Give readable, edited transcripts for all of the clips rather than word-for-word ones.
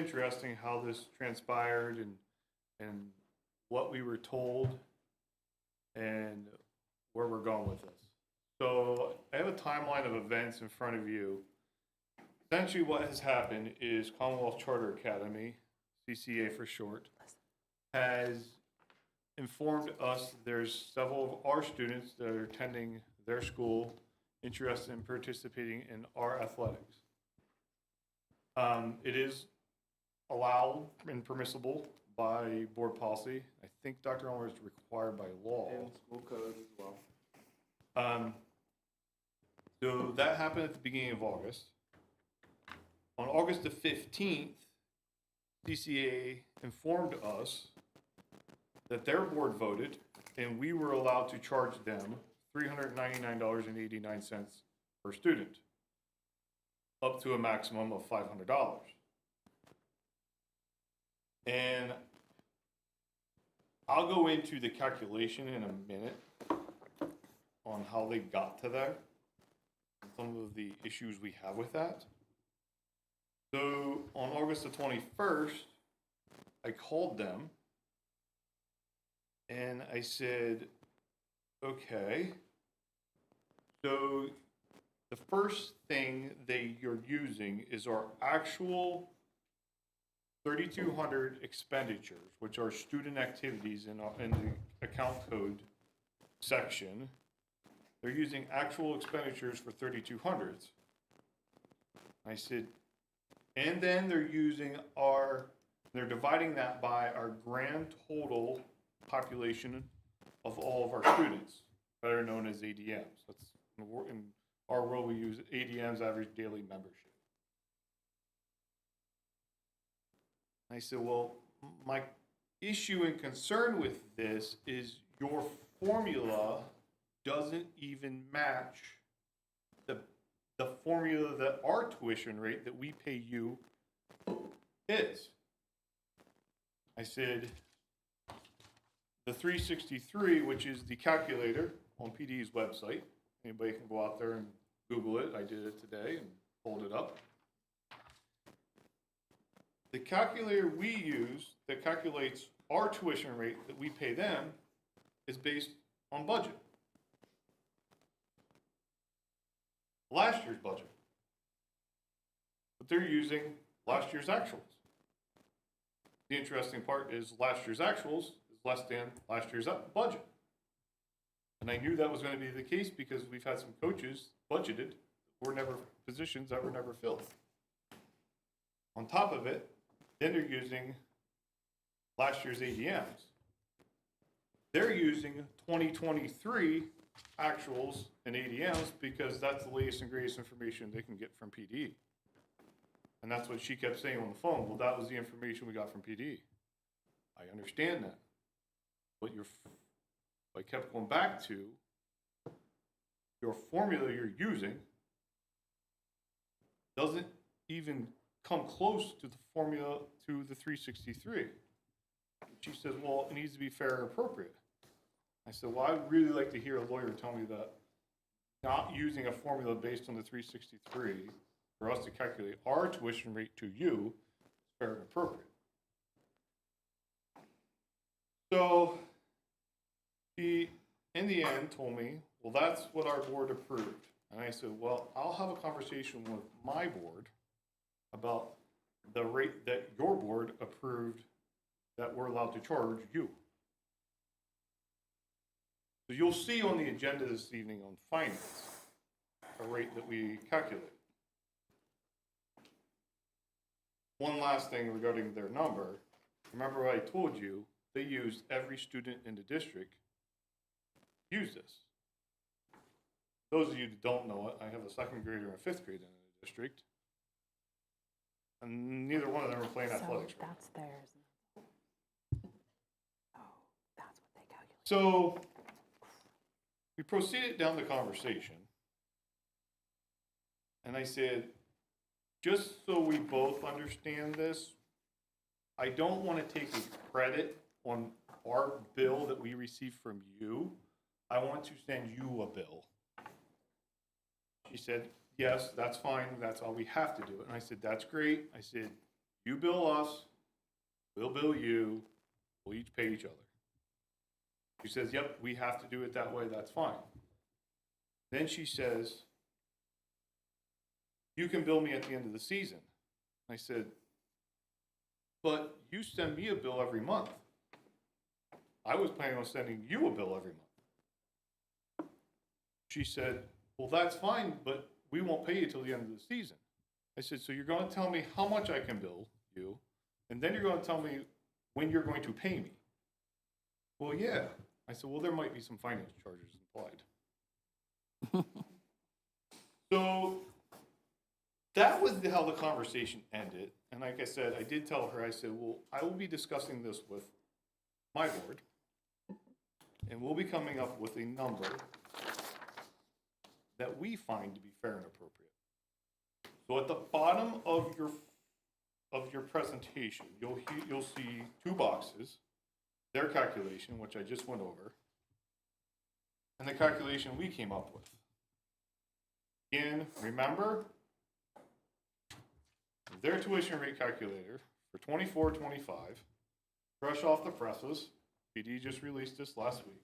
interesting how this transpired and what we were told and where we're going with this. So I have a timeline of events in front of you. Essentially what has happened is Commonwealth Charter Academy, CCA for short, has informed us there's several of our students that are attending their school interested in participating in our athletics. It is allowed and permissible by board policy. I think Dr. Elmer is required by law. And school code as well. So that happened at the beginning of August. On August the 15th, CCA informed us that their board voted and we were allowed to charge them $399.89 per student, up to a maximum of $500. And I'll go into the calculation in a minute on how they got to there, some of the issues we have with that. So on August the 21st, I called them and I said, okay, so the first thing you're using is our actual 3,200 expenditures, which are student activities in the account code section. They're using actual expenditures for 3,200s. I said, and then they're dividing that by our grand total population of all of our students, better known as ADMs. That's in our world, we use ADMs, average daily membership. I said, well, my issue and concern with this is your formula doesn't even match the formula that our tuition rate that we pay you is. I said, the 363, which is the calculator on PD's website, anybody can go out there and Google it. I did it today and pulled it up. The calculator we use that calculates our tuition rate that we pay them is based on budget. Last year's budget. But they're using last year's actuals. The interesting part is last year's actuals is less than last year's budget. And I knew that was going to be the case because we've had some coaches budgeted positions that were never filled. On top of it, then they're using last year's ADMs. They're using 2023 actuals and ADMs because that's the latest and greatest information they can get from PD. And that's what she kept saying on the phone. Well, that was the information we got from PD. I understand that. But I kept going back to your formula you're using doesn't even come close to the formula to the 363. She says, well, it needs to be fair and appropriate. I said, well, I'd really like to hear a lawyer tell me that not using a formula based on the 363 for us to calculate our tuition rate to you is fair and appropriate. So she, in the end, told me, well, that's what our board approved. And I said, well, I'll have a conversation with my board about the rate that your board approved that we're allowed to charge you. So you'll see on the agenda this evening on finance, a rate that we calculate. One last thing regarding their number. Remember I told you they used every student in the district use this. Those of you that don't know it, I have a second grader and a fifth grader in the district. And neither one of them are playing athletics. So that's theirs. Oh, that's what they calculate. So we proceeded down the conversation. And I said, just so we both understand this, I don't want to take a credit on our bill that we receive from you. I want to send you a bill. She said, yes, that's fine. That's all we have to do. And I said, that's great. I said, You bill us, we'll bill you, we'll each pay each other. She says, yep, we have to do it that way, that's fine. Then she says, you can bill me at the end of the season. I said, but you send me a bill every month. I was planning on sending you a bill every month. She said, well, that's fine, but we won't pay you till the end of the season. I said, so you're going to tell me how much I can bill you, and then you're going to tell me when you're going to pay me. Well, yeah. I said, well, there might be some finance charges implied. So that was how the conversation ended. And like I said, I did tell her, I said, well, I will be discussing this with my board, and we'll be coming up with a number that we find to be fair and appropriate. So at the bottom of your presentation, you'll see two boxes, their calculation, which I just went over, and the calculation we came up with. Again, remember, their tuition rate calculator for 24-25, fresh off the presses, PD just released this last week,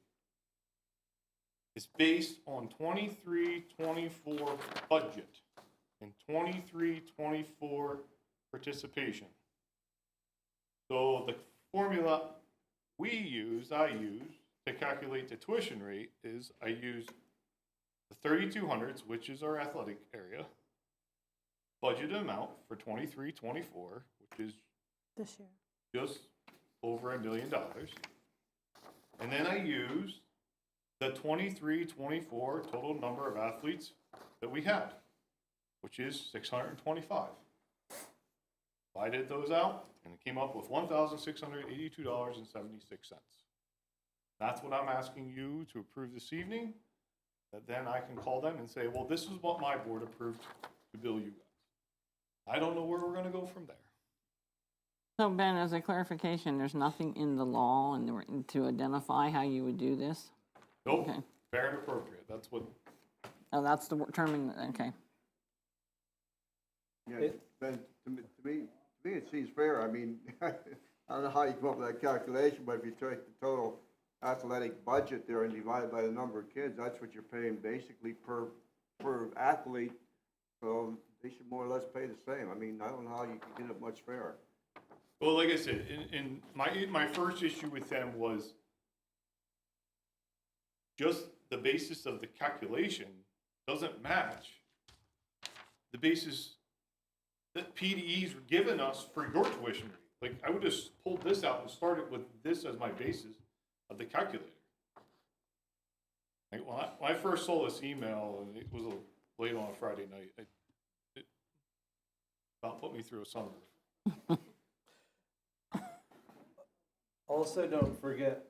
is based on 23-24 budget and 23-24 participation. So the formula I use to calculate the tuition rate is I use the 3200s, which is our athletic area, budgeted amount for 23-24, which is This year. just over $1 million. And then I use the 23-24 total number of athletes that we had, which is 625. Divided those out, and it came up with $1,682.76. That's what I'm asking you to approve this evening. That then I can call them and say, well, this is what my board approved to bill you guys. I don't know where we're going to go from there. So Ben, as a clarification, there's nothing in the law and to identify how you would do this? Nope, Okay. fair and appropriate. That's what. Oh, that's the term, okay. Yeah, Ben, to me, it seems fair. I mean, I don't know how you come up with that calculation, but if you take the total athletic budget there and divide it by the number of kids, that's what you're paying basically per athlete. So they should more or less pay the same. I mean, I don't know how you can get it much fairer. Well, like I said, in my first issue with them was just the basis of the calculation doesn't match the basis that PDEs were giving us for your tuition rate. Like, I would just pulled this out and started with this as my basis of the calculator. Like, when I first saw this email, and it was late on a Friday night, it about put me through a sunroof. Also, don't forget,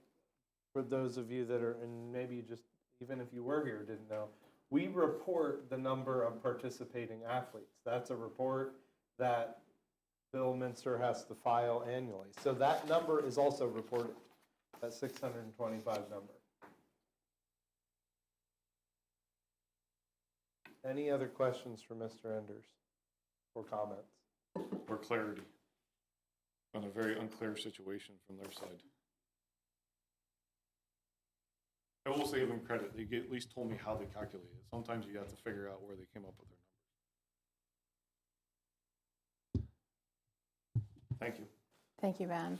for those of you that are, and maybe you just, even if you were here, didn't know, we report the number of participating athletes. That's a report that Bill Minster has to file annually. So that number is also reported, that 625 number. Any other questions for Mr. Enders or comments? Or clarity on a very unclear situation from their side. I will say them credit. They at least told me how they calculated it. Sometimes you have to figure out where they came up with their numbers. Thank you. Thank you, Ben.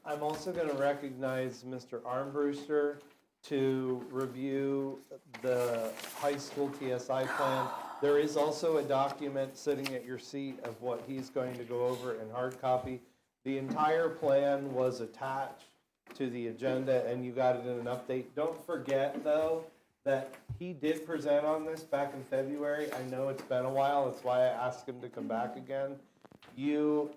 I'm also going to recognize Mr. Armbruster to review the high school TSI plan. There is also a document sitting at your seat of what he's going to go over in hard copy. The entire plan was attached to the agenda and you got it in an update. Don't forget though that he did present on this back in February. I know it's been a while, that's why I asked him to come back again.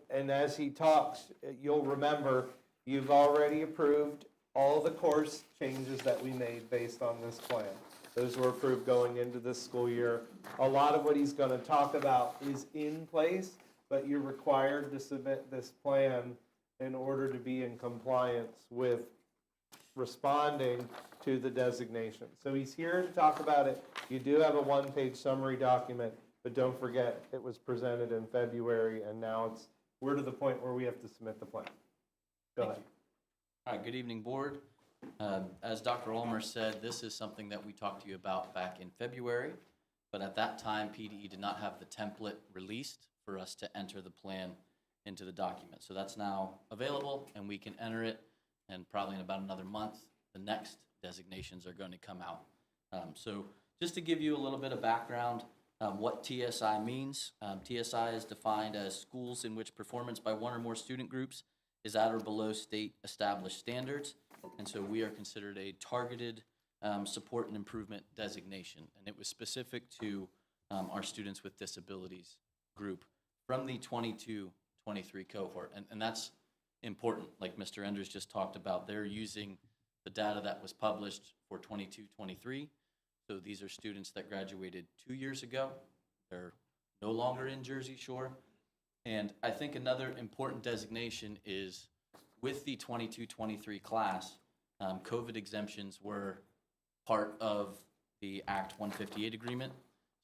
And as he talks, you'll remember you've already approved all the course changes that we made based on this plan. Those were approved going into this school year. A lot of what he's going to talk about is in place, but you're required to submit this plan in order to be in compliance with responding to the designation. So he's here to talk about it. You do have a one-page summary document, but don't forget, it was presented in February, and now we're to the point where we have to submit the plan. Go ahead. All right, good evening, board. As Dr. Ulmer said, this is something that we talked to you about back in February, but at that time, PDE did not have the template released for us to enter the plan into the document. So that's now available, and we can enter it, and probably in about another month, the next designations are going to come out. So just to give you a little bit of background, what TSI means. TSI is defined as schools in which performance by one or more student groups is at or below state established standards. And so we are considered a targeted support and improvement designation. And it was specific to our students with disabilities group from the 22-23 cohort. And that's important, like Mr. Enders just talked about. They're using the data that was published for 22-23. So these are students that graduated 2 years ago. They're no longer in Jersey Shore. And I think another important designation is with the 22-23 class, COVID exemptions were part of the Act 158 agreement.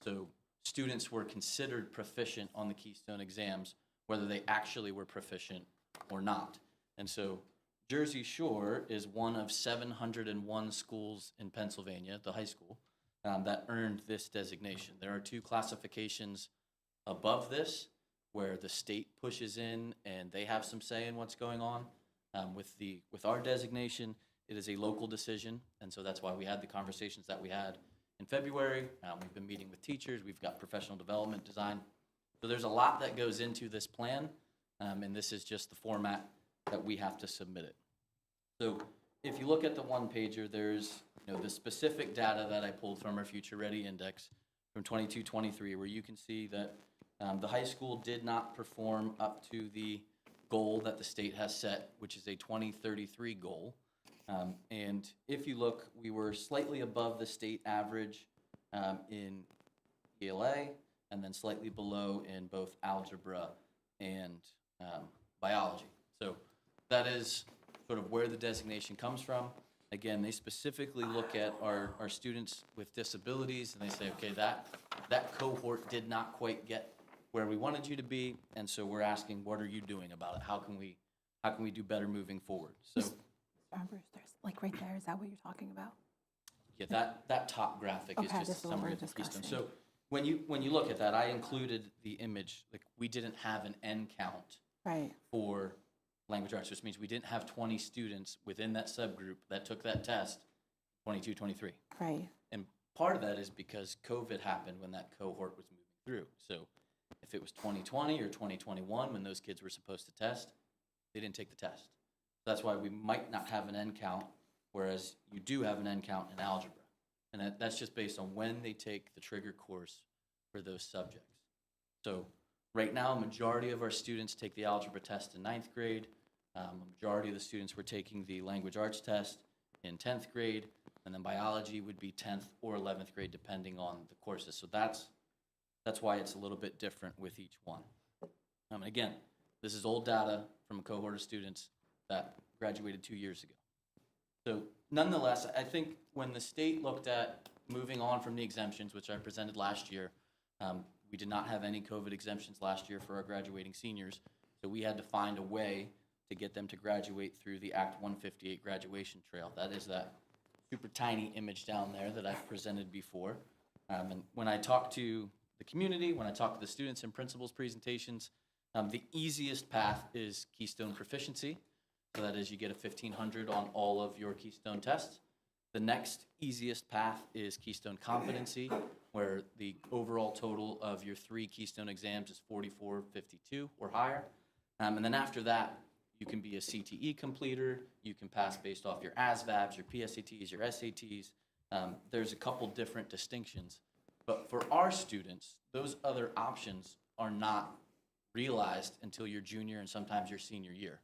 So students were considered proficient on the Keystone exams, whether they actually were proficient or not. And so Jersey Shore is one of 701 schools in Pennsylvania, the high school, that earned this designation. There are 2 classifications above this where the state pushes in and they have some say in what's going on. With our designation, it is a local decision, and so that's why we had the conversations that we had in February. We've been meeting with teachers, we've got professional development design. So there's a lot that goes into this plan, and this is just the format that we have to submit it. So if you look at the one-pager, there's the specific data that I pulled from our Future Ready Index from 22-23, where you can see that the high school did not perform up to the goal that the state has set, which is a 2033 goal. And if you look, we were slightly above the state average in ELA, and then slightly below in both algebra and biology. So that is sort of where the designation comes from. Again, they specifically look at our students with disabilities, and they say, okay, that cohort did not quite get where we wanted you to be, and so we're asking, what are you doing about it? How can we do better moving forward? So, Bruce, like right there, is that what you're talking about? yeah, that top graphic is Okay, just this a is what summary we're of the Keystone. discussing. So when you look at that, I included the image. Like, we didn't have an N count Right, for language arts, which means we didn't have 20 students within that subgroup that took that test, 22-23. right. And part of that is because COVID happened when that cohort was moving through. So if it was 2020 or 2021 when those kids were supposed to test, they didn't take the test. That's why we might not have an N count, whereas you do have an N count in algebra. And that's just based on when they take the trigger course for those subjects. So right now, a majority of our students take the algebra test in 9th grade. A majority of the students were taking the language arts test in 10th grade, and then biology would be 10th or 11th grade, depending on the courses. So that's why it's a little bit different with each one. Again, this is old data from a cohort of students that graduated 2 years ago. So nonetheless, I think when the state looked at moving on from the exemptions, which I presented last year, we did not have any COVID exemptions last year for our graduating seniors, so we had to find a way to get them to graduate through the Act 158 graduation trail. That is that super tiny image down there that I've presented before. And when I talk to the community, when I talk to the students in principals' presentations, the easiest path is Keystone Proficiency. So that is, you get a 1,500 on all of your Keystone tests. The next easiest path is Keystone Competency, where the overall total of your 3 Keystone exams is 4452 or higher. And then after that, you can be a CTE completer. You can pass based off your ASVABs, your PSATs, your SATs. There's a couple different distinctions. But for our students, those other options are not realized until your junior and sometimes your senior year.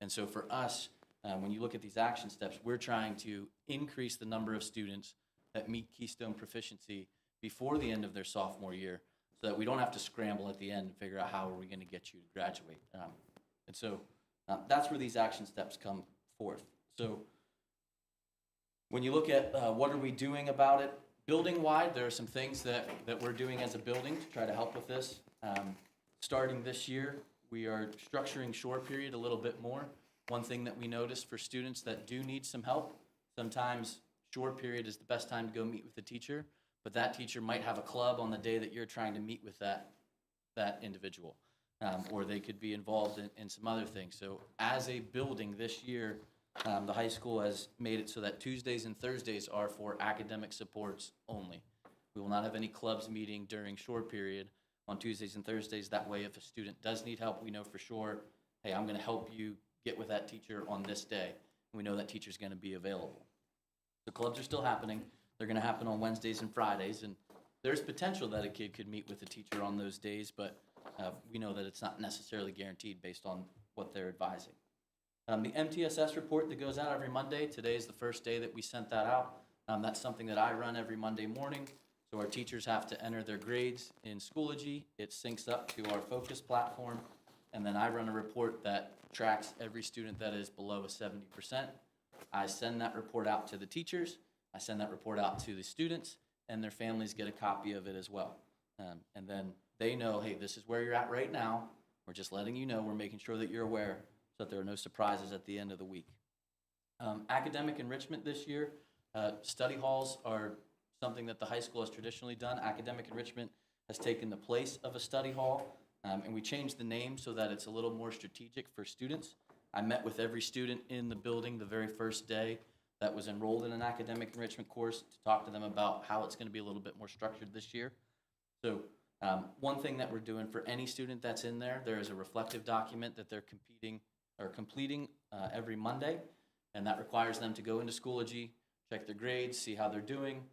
And so for us, when you look at these action steps, we're trying to increase the number of students that meet Keystone Proficiency before the end of their sophomore year, so that we don't have to scramble at the end and figure out how are we going to get you to graduate. And so that's where these action steps come forth. So when you look at what are we doing about it, Building-wide, there are some things that we're doing as a building to try to help with this. Starting this year, we are structuring shore period a little bit more. One thing that we noticed for students that do need some help, sometimes shore period is the best time to go meet with the teacher, but that teacher might have a club on the day that you're trying to meet with that individual. Or they could be involved in some other things. So as a building this year, the high school has made it so that Tuesdays and Thursdays are for academic supports only. We will not have any clubs meeting during shore period on Tuesdays and Thursdays. That way, if a student does need help, we know for sure, hey, I'm going to help you get with that teacher on this day. And we know that teacher's going to be available. The clubs are still happening. They're going to happen on Wednesdays and Fridays. And there's potential that a kid could meet with a teacher on those days, but we know that it's not necessarily guaranteed based on what they're advising. The MTSS report that goes out every Monday, today is the first day that we sent that out. That's something that I run every Monday morning. So our teachers have to enter their grades in Schoology. It syncs up to our Focus platform. And then I run a report that tracks every student that is below a 70%. I send that report out to the teachers. I send that report out to the students, and their families get a copy of it as well. And then they know, hey, this is where you're at right now. We're just letting you know. We're making sure that you're aware so that there are no surprises at the end of the week. Academic enrichment this year, study halls are something that the high school has traditionally done. Academic enrichment has taken the place of a study hall, and we changed the name so that it's a little more strategic for students. I met with every student in the building the very first day that was enrolled in an academic enrichment course to talk to them about how it's going to be a little bit more structured this year. So one thing that we're doing for any student that's in there, there is a reflective document that they're completing every Monday, and that requires them to go into Schoology, check their grades, see how they're doing,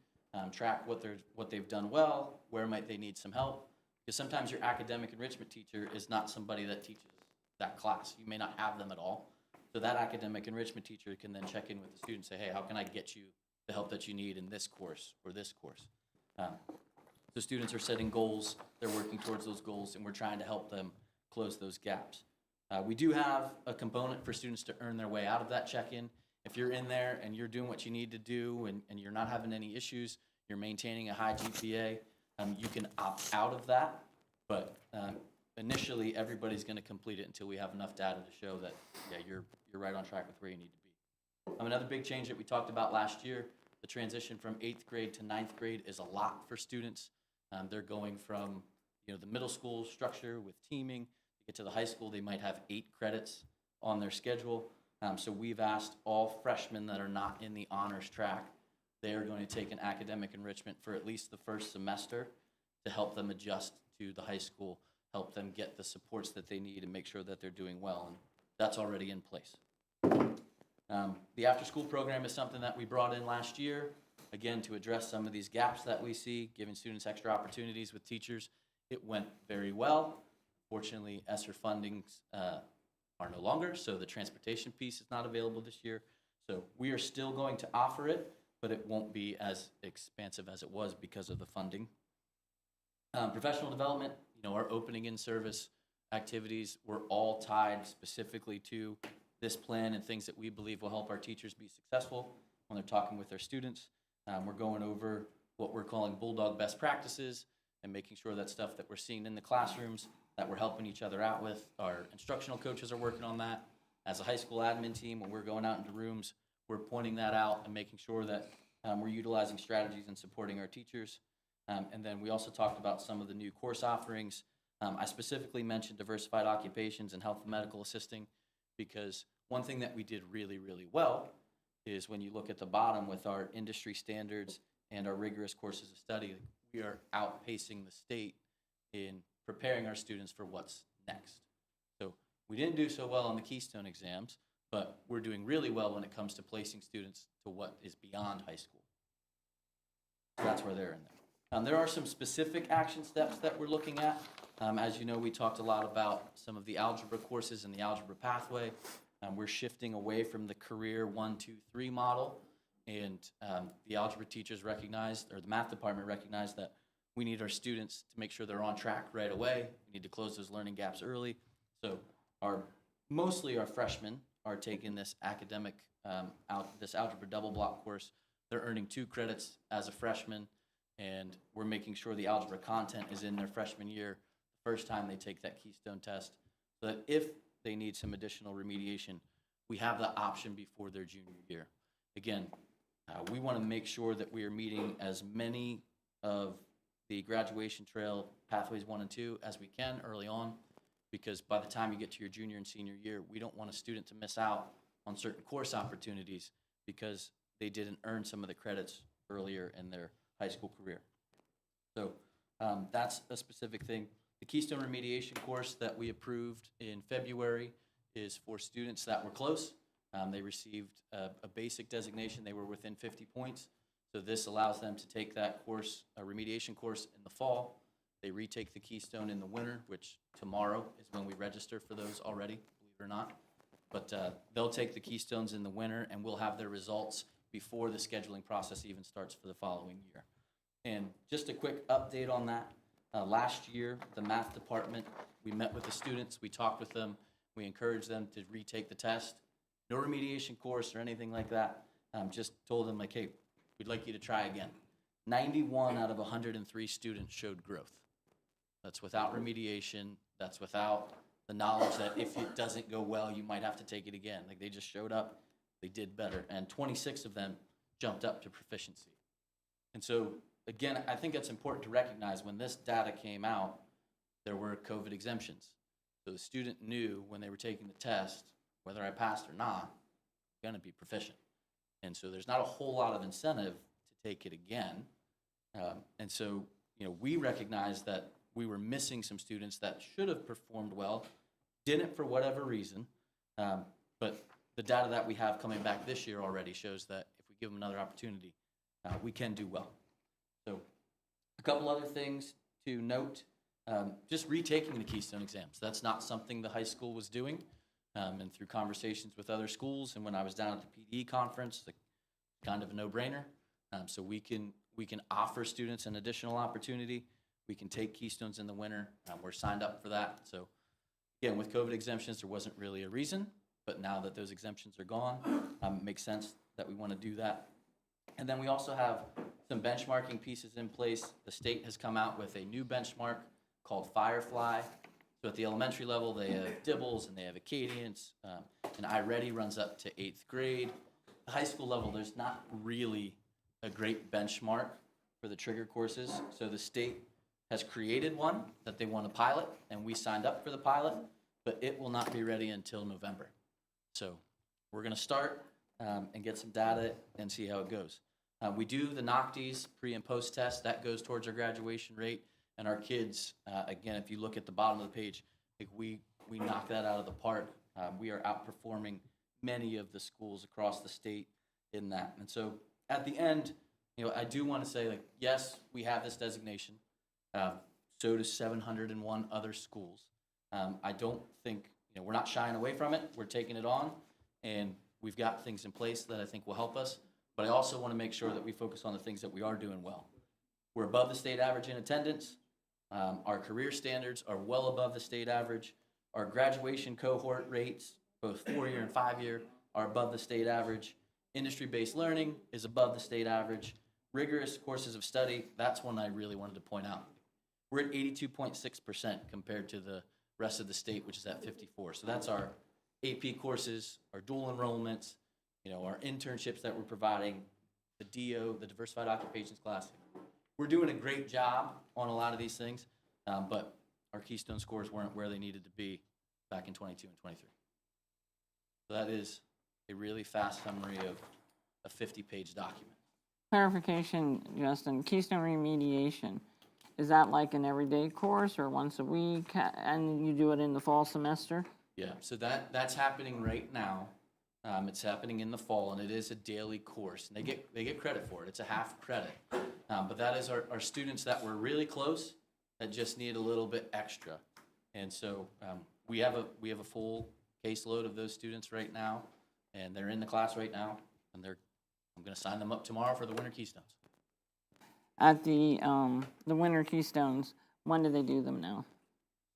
track what they've done well, where might they need some help. Because sometimes your academic enrichment teacher is not somebody that teaches that class. You may not have them at all. So that academic enrichment teacher can then check in with the student and say, hey, how can I get you the help that you need in this course or this course? So students are setting goals, they're working towards those goals, and we're trying to help them close those gaps. We do have a component for students to earn their way out of that check-in. If you're in there and you're doing what you need to do and you're not having any issues, you're maintaining a high GPA, you can opt out of that. But initially, everybody's going to complete it until we have enough data to show that, yeah, you're right on track with where you need to be. Another big change that we talked about last year, the transition from 8th grade to 9th grade is a lot for students. They're going from the middle school structure with teaming. To get to the high school, they might have 8 credits on their schedule. So we've asked all freshmen that are not in the honors track, they are going to take an academic enrichment for at least the first semester to help them adjust to the high school, help them get the supports that they need and make sure that they're doing well, and that's already in place. The after-school program is something that we brought in last year, again, to address some of these gaps that we see, giving students extra opportunities with teachers. It went very well. Fortunately, ESSER fundings are no longer, so the transportation piece is not available this year. So we are still going to offer it, but it won't be as expansive as it was because of the funding. Professional development, our opening in service activities were all tied specifically to this plan and things that we believe will help our teachers be successful when they're talking with their students. We're going over what we're calling Bulldog best practices and making sure that stuff that we're seeing in the classrooms that we're helping each other out with. Our instructional coaches are working on that. As a high school admin team, when we're going out into rooms, we're pointing that out and making sure that we're utilizing strategies and supporting our teachers. And then we also talked about some of the new course offerings. I specifically mentioned diversified occupations and health and medical assisting because one thing that we did really, really well is when you look at the bottom with our industry standards and our rigorous courses of study, we are outpacing the state in preparing our students for what's next. So we didn't do so well on the Keystone exams, but we're doing really well when it comes to placing students to what is beyond high school. So that's where they're in there. There are some specific action steps that we're looking at. As you know, we talked a lot about some of the algebra courses and the algebra pathway. We're shifting away from the career 1, 2, 3 model, and the algebra teachers recognized, or the math department recognized, that we need our students to make sure they're on track right away. We need to close those learning gaps early. So mostly our freshmen are taking this academic, this algebra double block course. They're earning 2 credits as a freshman. And we're making sure the algebra content is in their freshman year, first time they take that Keystone test, so that if they need some additional remediation, we have the option before their junior year. Again, we want to make sure that we are meeting as many of the graduation trail pathways 1 and 2 as we can early on, because by the time you get to your junior and senior year, we don't want a student to miss out on certain course opportunities because they didn't earn some of the credits earlier in their high school career. So that's a specific thing. The Keystone remediation course that we approved in February is for students that were close. They received a basic designation. They were within 50 points. So this allows them to take that course, a remediation course, in the fall. They retake the Keystone in the winter, which tomorrow is when we register for those already, believe it or not. But they'll take the Keystones in the winter, and we'll have their results before the scheduling process even starts for the following year. And just a quick update on that. Last year, the math department, we met with the students, we talked with them, we encouraged them to retake the test. No remediation course or anything like that. Just told them, like, hey, we'd like you to try again. 91 out of 103 students showed growth. That's without remediation. That's without the knowledge that if it doesn't go well, you might have to take it again. Like, they just showed up, they did better, and 26 of them jumped up to proficiency. And so, again, I think it's important to recognize when this data came out, there were COVID exemptions. So the student knew when they were taking the test, whether I passed or not, I'm going to be proficient. And so there's not a whole lot of incentive to take it again. And so, we recognize that we were missing some students that should have performed well, didn't for whatever reason. But the data that we have coming back this year already shows that if we give them another opportunity, we can do well. So a couple other things to note, just retaking the Keystone exams. That's not something the high school was doing. And through conversations with other schools, and when I was down at the PDE conference, kind of a no-brainer. So we can offer students an additional opportunity. We can take Keystones in the winter. We're signed up for that. So again, with COVID exemptions, there wasn't really a reason, but now that those exemptions are gone, it makes sense that we want to do that. And then we also have some benchmarking pieces in place. The state has come out with a new benchmark called Firefly. So at the elementary level, they have Dibbles and they have Acadians, and iReady runs up to 8th grade. The high school level, there's not really a great benchmark for the trigger courses. So the state has created one that they want to pilot, and we signed up for the pilot, but it will not be ready until November. So we're going to start and get some data and see how it goes. We do the NOCTIs pre and post test. That goes towards our graduation rate. And our kids, again, if you look at the bottom of the page, we knock that out of the park. We are outperforming many of the schools across the state in that. And so at the end, I do want to say, yes, we have this designation. So do 701 other schools. I don't think, we're not shying away from it. We're taking it on, and we've got things in place that I think will help us. But I also want to make sure that we focus on the things that we are doing well. We're above the state average in attendance. Our career standards are well above the state average. Our graduation cohort rates, both 4-year and 5-year, are above the state average. Industry-based learning is above the state average. Rigorous courses of study, that's one I really wanted to point out. We're at 82.6% compared to the rest of the state, which is at 54. So that's our AP courses, our dual enrollments, our internships that we're providing, the DO, the Diversified Occupations class. We're doing a great job on a lot of these things, but our Keystone scores weren't where they needed to be back in 22 and 23. So that is a really fast summary of a 50-page document. Clarification, Justin, Keystone remediation, is that like an everyday course or once a week, and you do it in the fall semester? Yeah, so that's happening right now. It's happening in the fall, and it is a daily course. And they get credit for it. It's a half credit. But that is our students that were really close that just need a little bit extra. And so we have a full caseload of those students right now, and they're in the class right now, and I'm going to sign them up tomorrow for the Winter Keystones. At the winter Keystones, when do they do them now?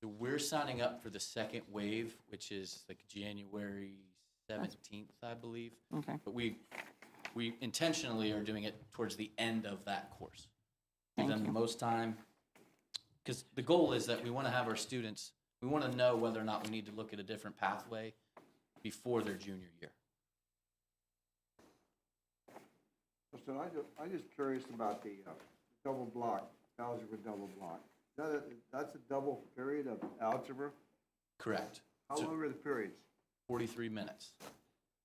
So we're signing up for the second wave, which is like January 17th, I believe. Okay. But we intentionally are doing it towards the end of that course. give Thank them the you. most time. Because the goal is that we want to have our students, we want to know whether or not we need to look at a different pathway before their junior year. Listen, I'm just curious about the double block, algebra double block. That's a double period of algebra? Correct. How So- long are the periods? 43 minutes.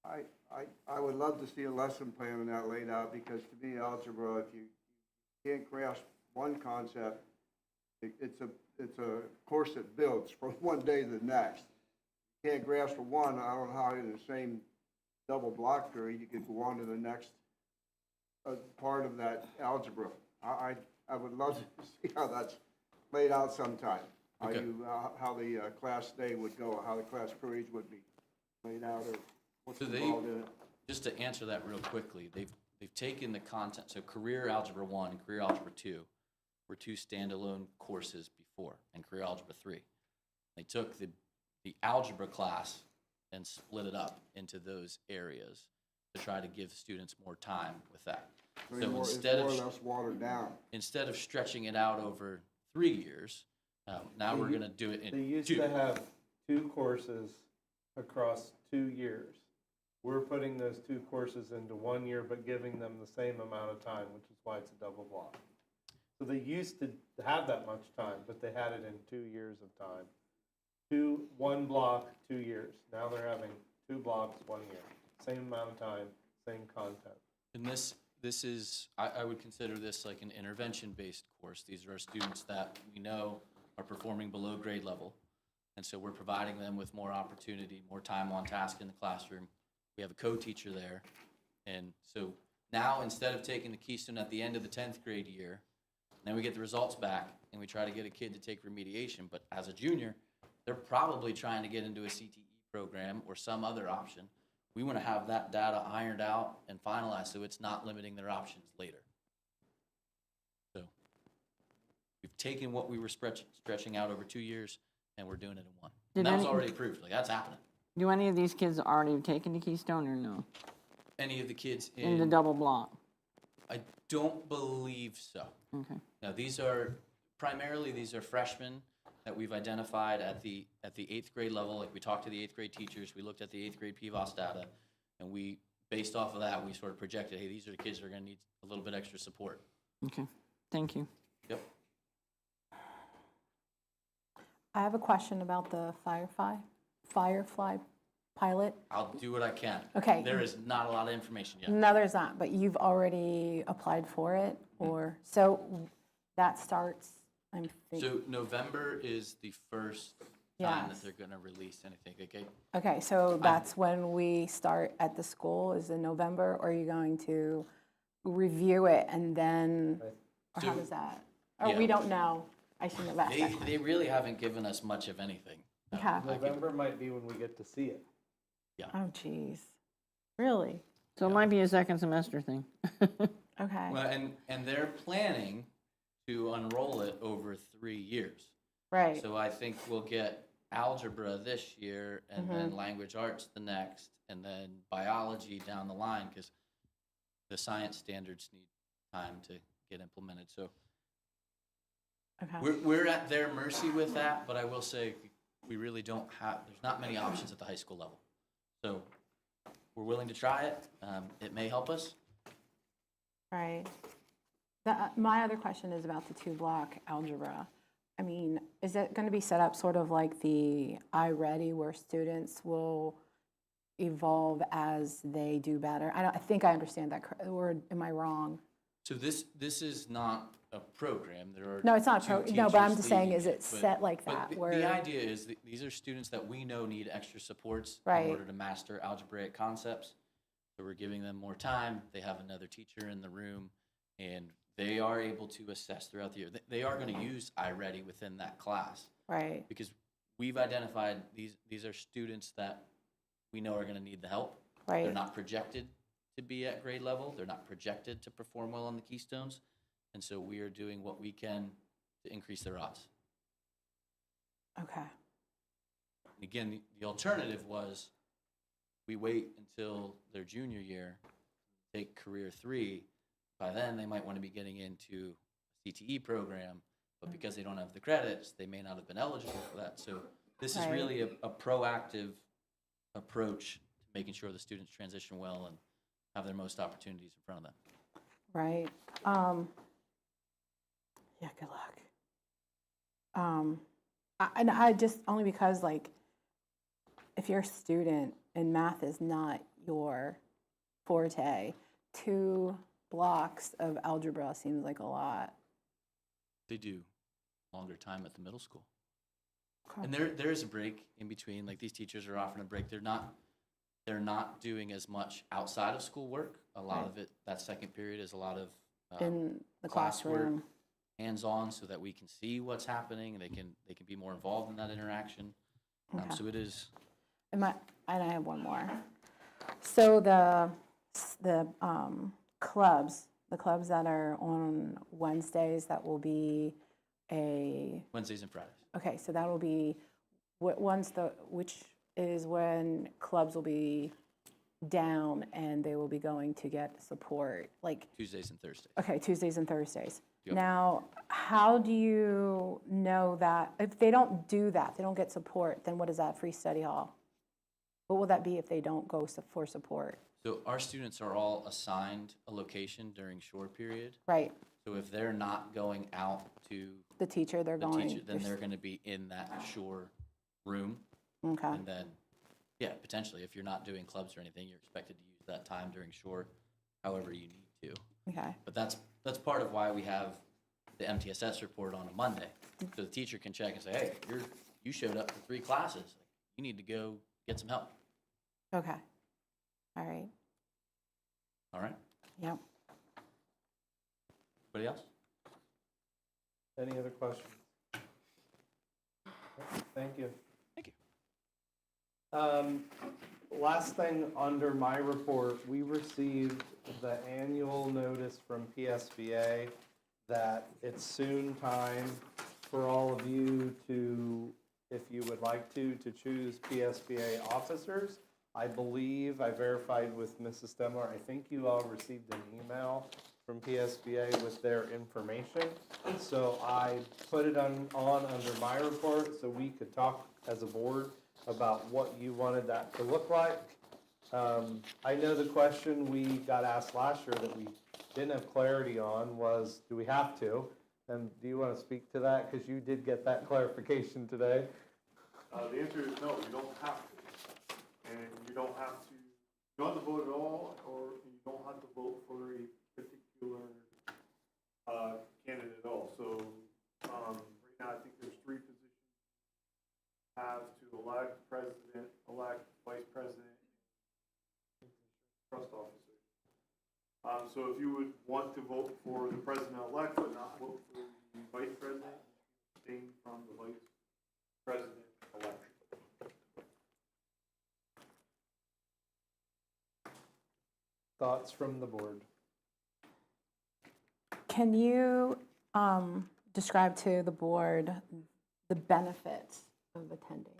I would love to see a lesson plan on that laid out, because to me, algebra, if you can't grasp one concept, it's a course that builds from one day to the next. You can't grasp one, I don't know how in the same double block period, you could go on to the next part of that algebra. I would love to see how that's laid out sometime. How Okay. how the class day would go, how the class periods would be laid out, or what's So involved in it. just to answer that real quickly, they've taken the content, so Career Algebra 1 and Career Algebra 2 were two standalone courses before, and Career Algebra 3. They took the algebra class and split it up into those areas to try to give students more time with that. So So it's instead more or of, less watered down. instead of stretching it out over 3 years, now we're gonna do it They in used 2. to have 2 courses across 2 years. We're putting those 2 courses into 1 year, but giving them the same amount of time, which is why it's a double block. So they used to have that much time, but they had it in 2 years of time. 1 block, 2 years. Now they're having 2 blocks, 1 year. Same amount of time, same content. And this is, I would consider this like an intervention-based course. These are our students that we know are performing below grade level. And so we're providing them with more opportunity, more time on task in the classroom. We have a co-teacher there. And so now, instead of taking the Keystone at the end of the 10th grade year, then we get the results back and we try to get a kid to take remediation. But as a junior, they're probably trying to get into a CTE program or some other option. We want to have that data ironed out and finalized so it's not limiting their options later. So we've taken what we were stretching out over 2 years and we're doing it in 1. And Did that was any- already approved, like that's happening. Do any of these kids already have taken the Keystone or no? Any of the kids In the in, double block? I don't believe so. Okay. Now, these are freshmen that we've identified at the 8th grade level. Like we talked to the 8th grade teachers, we looked at the 8th grade PVOS data, and we, based off of that, we sort of projected, hey, these are the kids that are gonna need a little bit extra support. Okay. Thank you. Yep. I have a question about the Firefly pilot. I'll do what I can. Okay. There is not a lot of information yet. No, there's not, but you've already applied for it, or, so that starts, I'm thinking, So November is the first time that Yes. they're gonna release anything, okay? okay, so that's when we start at the school, is in November, or are you going to review it and then, or how So- does that? Or we Yeah. don't know, I shouldn't have asked that They question. really haven't given us much of anything. Okay. I could- November might be when we get to see it. Oh, geez, really? So it might be a second semester thing. Okay, Well, and they're planning to unroll it over 3 years. right, So I think we'll get algebra this year, and then language arts the next, and then biology down the line, because the science standards need time to get implemented. So okay, we're at their mercy with that, but I will say, we really don't have, there's not many options at the high school level. So we're willing to try it. It may help us. right. My other question is about the 2-block algebra. I mean, is it going to be set up sort of like the iReady, where students will evolve as they do better? I think I understand that, or am I wrong? So this is not a program. There are No, it's not a two no, but I'm teachers just saying, leading is it but- set like but that, the where? idea is that these are students that we know need extra supports Right. in order to master algebraic concepts. So we're giving them more time. They have another teacher in the room, and they are able to assess throughout the year. They are going to use iReady within that class Right, because we've identified these are students that we know are going to need the help. They're right, not projected to be at grade level. They're not projected to perform well on the Keystones. And so we are doing what we can to increase their odds. okay, And again, the alternative was we wait until their junior year, take career 3. By then, they might want to be getting into CTE program, but because they don't have the credits, they may not have been eligible for that. So this is Right. really a proactive approach to making sure the students transition well and have their most opportunities in front of them. Right. Yeah, good luck. And I just, only because like, if you're a student and math is not your forte, 2 blocks of algebra seems like a lot. They do longer time at the middle school. Okay. And there is a break in between. Like these teachers are offering a break. They're not doing as much outside of school work. A lot Right. of it, that second period is a lot of In the classwork, classroom. hands-on, so that we can see what's happening and they can be more involved in that interaction. Okay. So it is. And I have one more. So the clubs that are on Wednesdays, that will be Wednesdays and Fridays. okay, so that will be, which is when clubs will be down and they will be going to get support, like, Tuesdays and Thursdays. okay, Tuesdays and Thursdays. Yep. Now, how do you know that, if they don't do that, they don't get support, then what is that, free study hall? What will that be if they don't go for support? So our students are all assigned a location during shore period. Right, So if they're not going out to the teacher, they're the going. teacher, then they're going to be in that shore room. Okay, And then, yeah, potentially, if you're not doing clubs or anything, you're expected to use that time during shore however you need to. okay, But that's part of why we have the MTSS report on a Monday. So the teacher can check and say, hey, you showed up for 3 classes. You need to go get some help. okay. All right, All right? yep. Anybody else? Any other questions? Thank you. Thank you. Last thing under my report, we received the annual notice from PSBA that it's soon time for all of you to, if you would like to choose PSBA officers. I believe I verified with Mrs. Stemler, I think you all received an email from PSBA with their information. So I put it on under my report so we could talk as a board about what you wanted that to look like. I know the question we got asked last year that we didn't have clarity on was, do we have to? And do you want to speak to that? Because you did get that clarification today. The answer is no, you don't have to. And you don't have to vote at all, or you don't have to vote for a particular candidate at all. So, right now, I think there's 3 positions. Have to elect president, elect vice president, and trust officer. So if you would want to vote for the president-elect but not vote for the vice president, abstain from the vice president election. Thoughts from the board? Can you describe to the board the benefits of attending?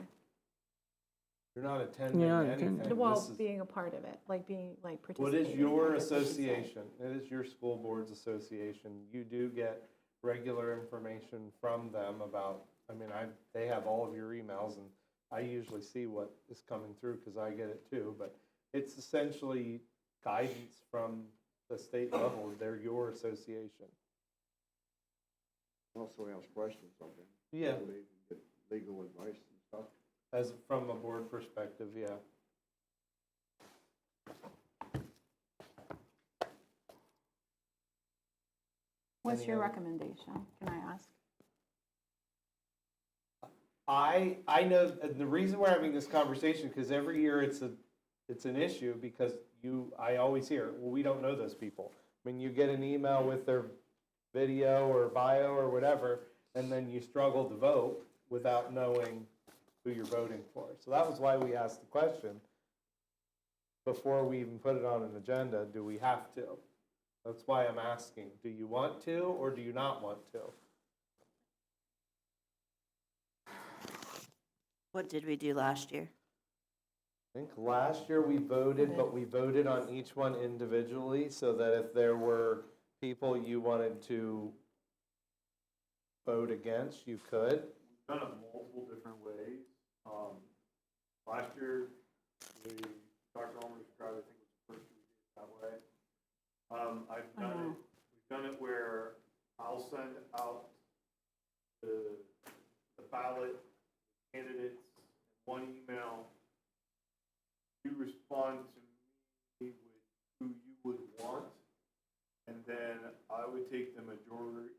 You're not attending You're not anything. attending. Well, This is- being a part of it, like being, like What participating. is your I guess I should say. association? It is your school board's association. You do get regular information from them about, I mean, they have all of your emails, and I usually see what is coming through because I get it too, but it's essentially guidance from the state level. They're your association. Also ask questions of them. Yeah. So they can get legal advice and stuff. As from a board perspective, yeah. What's Any your other- recommendation, can I ask? I know the reason we're having this conversation, because every year it's an issue, because I always hear, well, we don't know those people. I mean, you get an email with their video or bio or whatever, and then you struggle to vote without knowing who you're voting for. So that was why we asked the question, before we even put it on an agenda, do we have to? That's why I'm asking, do you want to or do you not want to? What did we do last year? I think last year we voted, but we voted on each one individually, so that if there were people you wanted to vote against, you could. Done it multiple different ways. Last year, Dr. Ulmer described, I think it was the first year we did it that way. We've done it where I'll send out the ballot candidates in one email. You respond to me with who you would want, and then I would take the majority,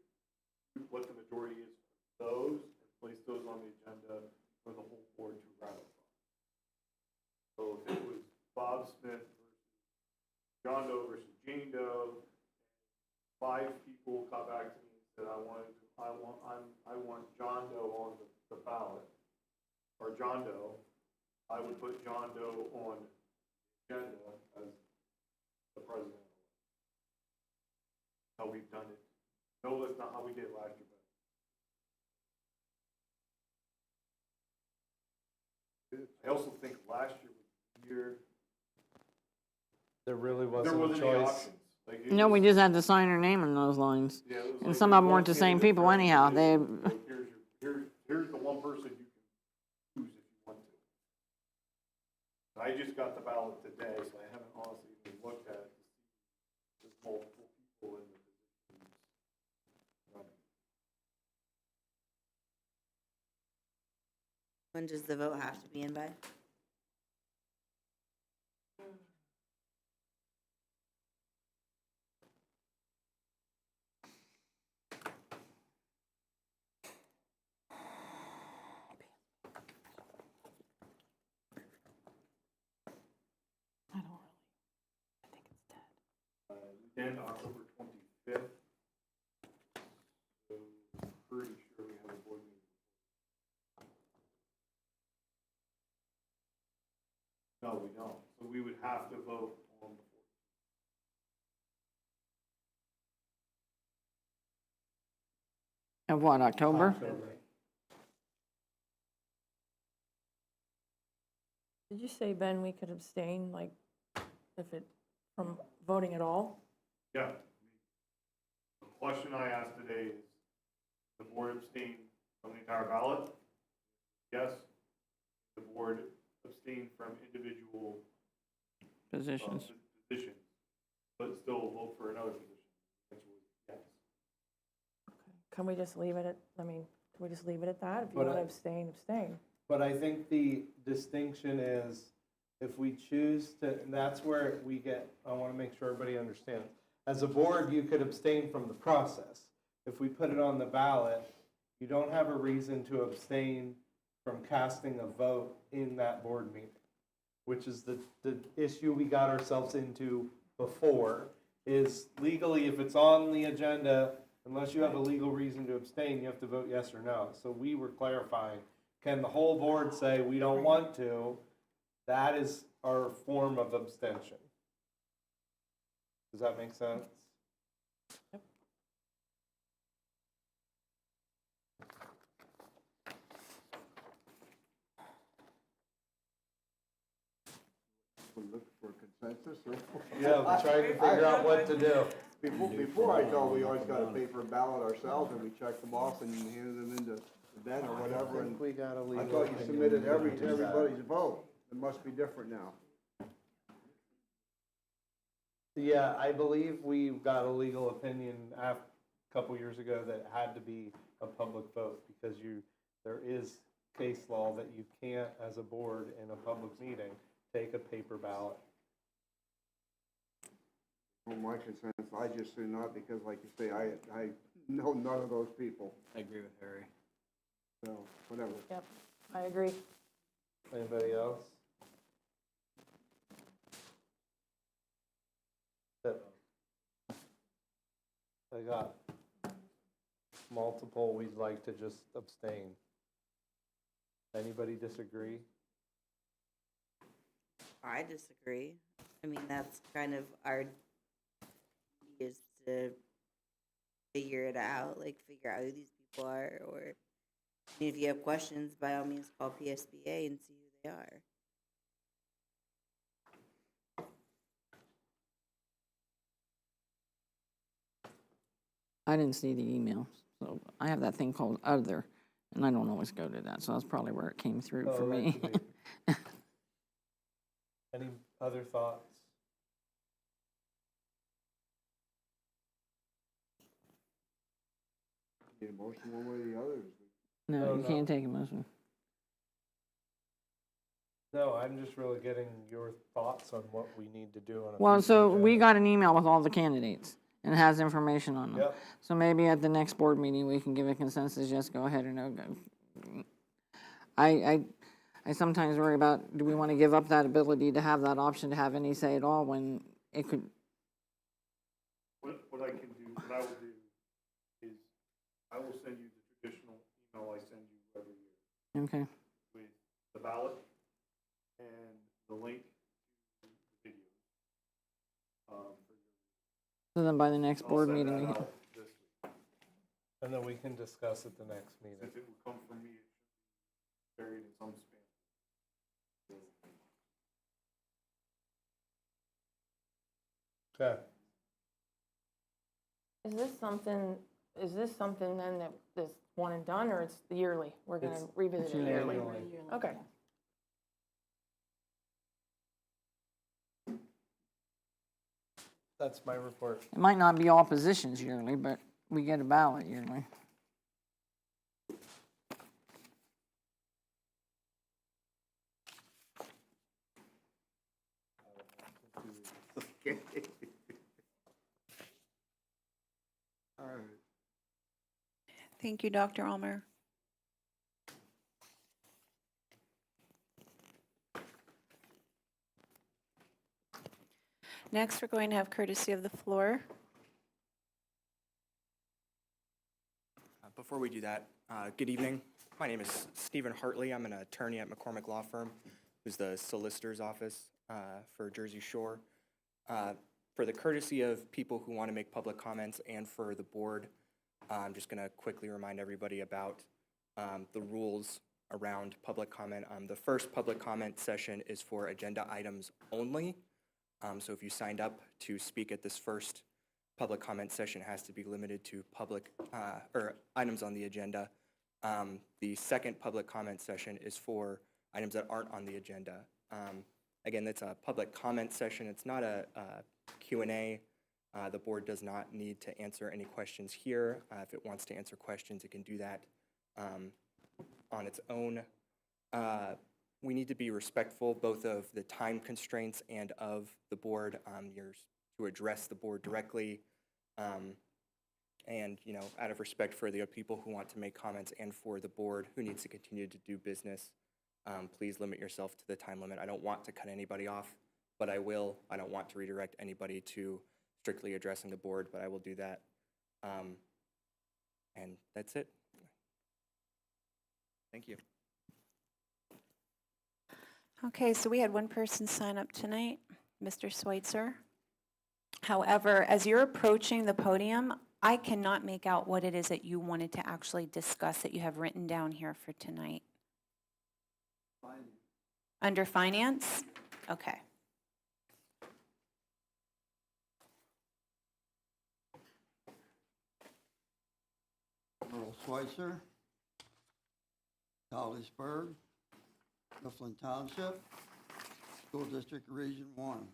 what the majority is for those, and place those on the agenda for the whole board to ratify. So if it was Bob Smith versus John Doe versus Jane Doe, 5 people got back to me and said, I want John Doe on the ballot, or John Doe, I would put John Doe on the agenda as the president. How we've done it. No, that's not how we did it last year, but I also think last year was the year There really there wasn't a wasn't any choice. options. Like, it No, we was- just had to sign her name in those lines. yeah, it was And like some of them one weren't the same candidate people for anyhow. They, every position. Like, here's the one person you can choose if you want to. I just got the ballot today, so I haven't honestly even looked at it to see if there's multiple people in the positions running. When does the vote have to be in by? I don't really, I think it's dead. Then October 25th. So I'm pretty sure we have a board meeting. No, we don't. So we would have to vote on the 14th. of what, October? Did you say, Ben, we could abstain, like, if it, from voting at all? Yeah. The question I asked today is, the board abstain from the entire ballot? Yes. The board abstain from individual Positions. positions, but still vote for another position. Which was yes. Can we just leave it at, I mean, can we just leave it at that? If you But want to I- abstain, abstain. But I think the distinction is, if we choose to, and that's where we get, I want to make sure everybody understands. As a board, you could abstain from the process. If we put it on the ballot, you don't have a reason to abstain from casting a vote in that board meeting, which is the issue we got ourselves into before, is legally, if it's on the agenda, unless you have a legal reason to abstain, you have to vote yes or no. So we were clarifying, can the whole board say we don't want to? That is our form of abstention. Does that make sense? We look for consensus, or? Yeah, we're trying to figure out what to do. Before I thought we always got a paper ballot ourselves, and we checked them off and handed them into Ben or whatever, I and think we got a I legal thought you opinion. submitted everybody's vote. It must be different now. Yeah, I believe we got a legal opinion a couple years ago that it had to be a public vote, because there is case law that you can't, as a board in a public meeting, take a paper ballot. From my consensus, I just do not, because like you say, I know none of those people, I agree with Harry. so, whatever. Yep, I agree. Anybody else? Yep. I got multiple, we'd like to just abstain. Anybody disagree? I disagree. I mean, that's kind of our, is to figure it out, like figure out who these people are, or I mean, if you have questions, by all means, call PSBA and see who they are. I didn't see the email, So I have that thing called other, and I don't always go to that, so that's probably where it came through for Oh, that me. could be. Any other thoughts? Need a motion one way or the other? No, No, you no. can't take a motion. No, I'm just really getting your thoughts on what we need to do on a Well, future so we agenda. got an email with all the candidates, and it has information on them. Yep. So maybe at the next board meeting, we can give a consensus, yes, go ahead, or no go. I sometimes worry about, do we want to give up that ability to have that option to have any say at all when it could, What I can do, what I will do is, I will send you the traditional email I send you every year okay, with the ballot and the link to the video. so then by the next I'll board send meeting, that we can. out this week. And then we can discuss at the next meeting. Since it would come from me, it should be buried in some spam. Okay. Is this something then that is one and done, or it's yearly? We're gonna It's revisit it yearly? yearly. Okay. That's my report. It might not be all positions yearly, but we get a ballot yearly. Okay. All right. Thank you, Dr. Almer. Next, we're going to have courtesy of the floor. Before we do that, good evening. My name is Stephen Hartley. I'm an attorney at McCormick Law Firm, who's the solicitor's office for Jersey Shore. For the courtesy of people who want to make public comments and for the board, I'm just going to quickly remind everybody about the rules around public comment. The first public comment session is for agenda items only. So if you signed up to speak at this first public comment session, it has to be limited to public or items on the agenda. The second public comment session is for items that aren't on the agenda. Again, that's a public comment session. It's not a Q&A. The board does not need to answer any questions here. If it wants to answer questions, it can do that on its own. We need to be respectful both of the time constraints and of the board. You're to address the board directly, and out of respect for the people who want to make comments and for the board who needs to continue to do business, please limit yourself to the time limit. I don't want to cut anybody off, but I will. I don't want to redirect anybody to strictly addressing the board, but I will do that. And that's it. Thank you. Okay, so we had one person sign up tonight, Mr. Schweitzer. However, as you're approaching the podium, I cannot make out what it is that you wanted to actually discuss that you have written down here for tonight. Under finance? Okay. Earl Schweitzer, Colliesburg, Mifflin Township, School District Region 1.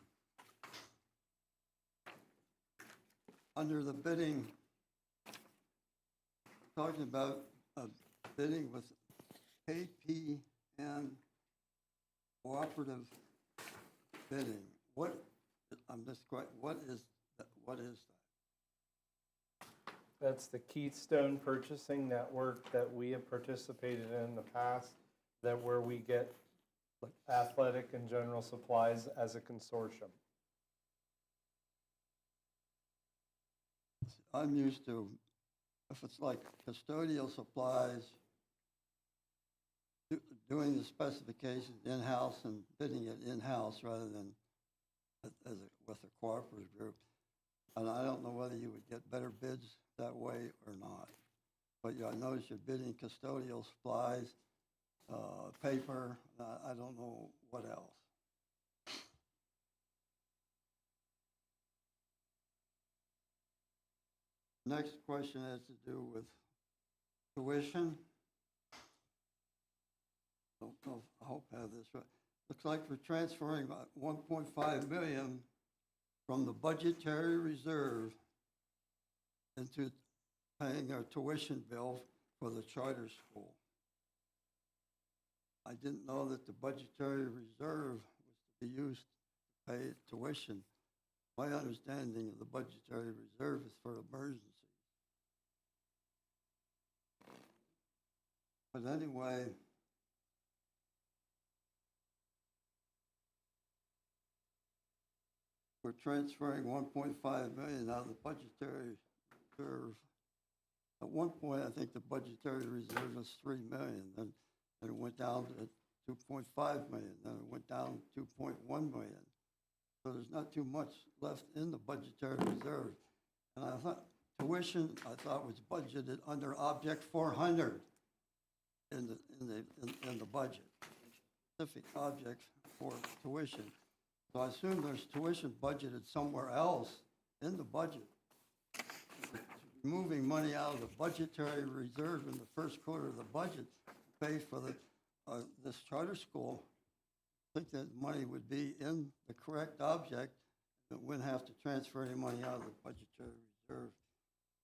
Under the bidding, talking about bidding with KPN cooperative bidding. What is that? That's the Keystone Purchasing Network that we have participated in the past, that where we get athletic and general supplies as a consortium. I'm used to, if it's like custodial supplies, doing the specifications in-house and bidding it in-house rather than with a cooperative group. And I don't know whether you would get better bids that way or not. But I notice you're bidding custodial supplies, paper, I don't know what else. Next question has to do with tuition. Don't know, I hope I have this right. Looks like we're transferring about 1.5 million from the budgetary reserve into paying our tuition bill for the charter school. I didn't know that the budgetary reserve was to be used to pay tuition. My understanding of the budgetary reserve is for emergencies. But anyway, we're transferring 1.5 million out of the budgetary reserve. At one point, I think the budgetary reserve was 3 million, then it went down to 2.5 million, then it went down to 2.1 million. So there's not too much left in the budgetary reserve. And I thought tuition, I thought was budgeted under object 400 in the budget, specific object for tuition. So I assume there's tuition budgeted somewhere else in the budget. Moving money out of the budgetary reserve in the first quarter of the budget to pay for this charter school, I think that money would be in the correct object. It wouldn't have to transfer any money out of the budgetary reserve.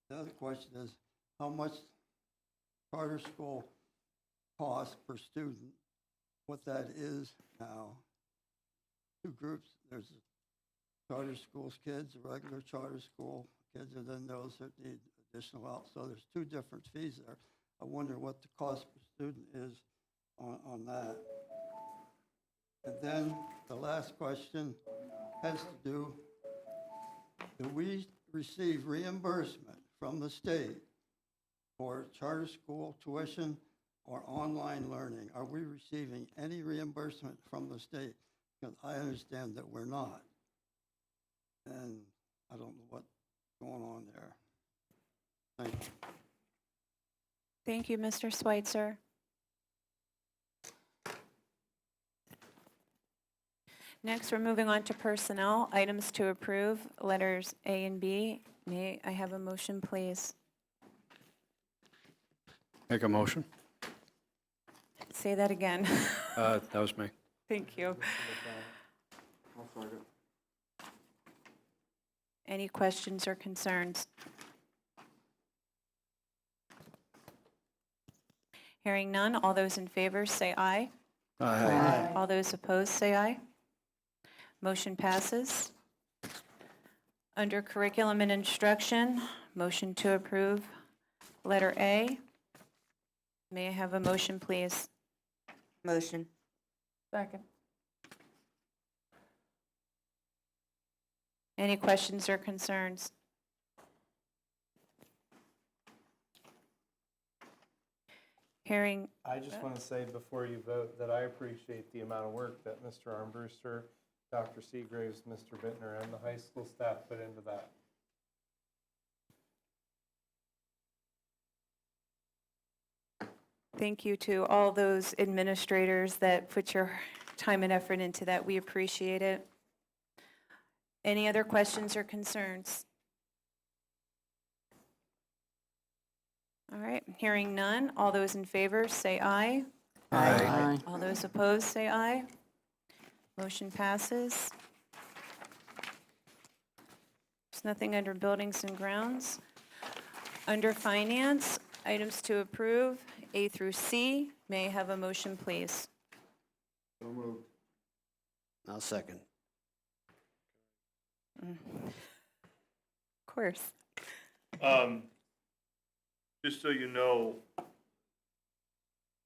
The other question is, how much charter school costs per student, what that is now. Two groups, there's charter schools kids, a regular charter school kids, and then those that need additional help. So there's two different fees there. I wonder what the cost per student is on that. And then the last question has to do we receive reimbursement from the state for charter school tuition or online learning? Are we receiving any reimbursement from the state? Because I understand that we're not. And I don't know what's going on there. Thank you. Thank you, Mr. Schweitzer. Next, we're moving on to personnel. Items to approve, letters A and B. May I have a motion, please? Make a motion. Say that again. That was me. Thank you. Any questions or concerns? Hearing none, all those in favor say aye. Aye. All those opposed say aye. Motion passes. Under curriculum and instruction, motion to approve, letter A. May I have a motion, please? Motion. Second. Any questions or concerns? Hearing, I just want to say before you vote that I appreciate the amount of work that Mr. Armbruster, Dr. Seagraves, Mr. Bittner, and the high school staff put into that. thank you to all those administrators that put your time and effort into that. We appreciate it. Any other questions or concerns? All right, hearing none. All those in favor say aye. Aye. All those opposed say aye. Motion passes. There's nothing under buildings and grounds. Under finance, items to approve, A through C. May I have a motion, please? So moved. I'll second. Of course. Just so you know,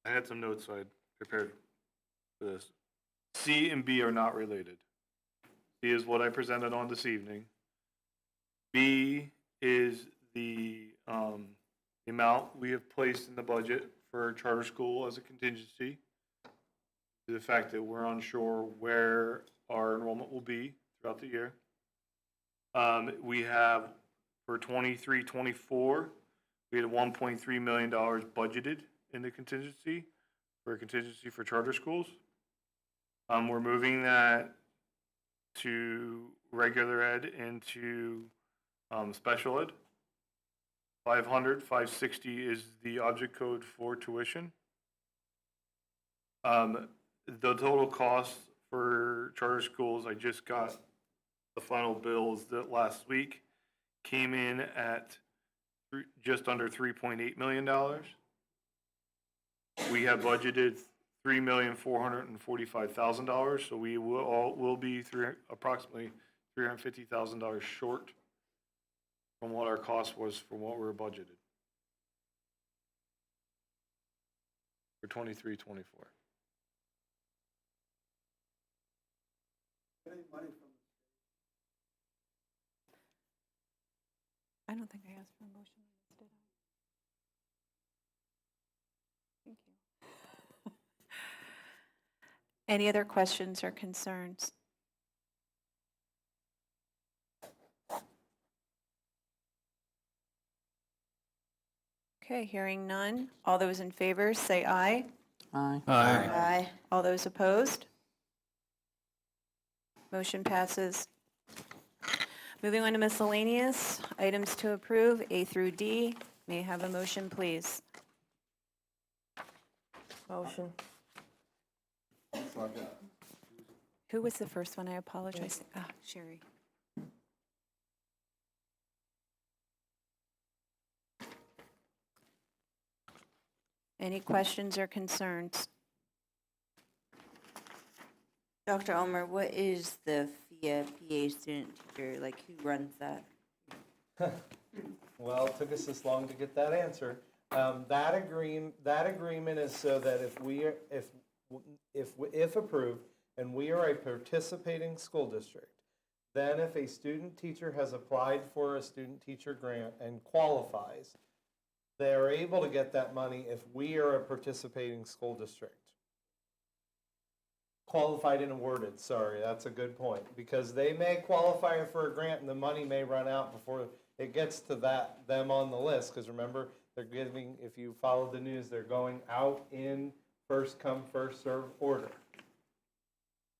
I had some notes I prepared for this. C and B are not related. C is what I presented on this evening. B is the amount we have placed in the budget for charter school as a contingency. The fact that we're unsure where our enrollment will be throughout the year. We have for 23-24, we had $1.3 million budgeted in the contingency for charter schools. We're moving that to regular ed and to special ed. 560 is the object code for tuition. The total cost for charter schools, I just got the final bills that last week, came in at just under $3.8 million. We have budgeted $3,445,000, so we will be approximately $350,000 short from what our cost was from what we were budgeted for 23-24. I don't think I asked for a motion, did I? Thank you. Any other questions or concerns? Okay, hearing none. All those in favor, say aye. Aye. Aye. All those opposed? Motion passes. Moving on to miscellaneous, items to approve, A through D. May I have a motion, please? Motion. Who was the first one? I apologize. Ah, Sherry. Any questions or concerns? Dr. Ulmer, what is the FIA PA student teacher, like who runs that? Well, it took us this long to get that answer. That agreement is so that if approved, and we are a participating school district, then if a student teacher has applied for a student teacher grant and qualifies, they are able to get that money if we are a participating school district. Qualified and awarded, sorry, that's a good point. Because they may qualify for a grant and the money may run out before it gets to them on the list. Because remember, they're giving, if you follow the news, they're going out in first come, first serve order.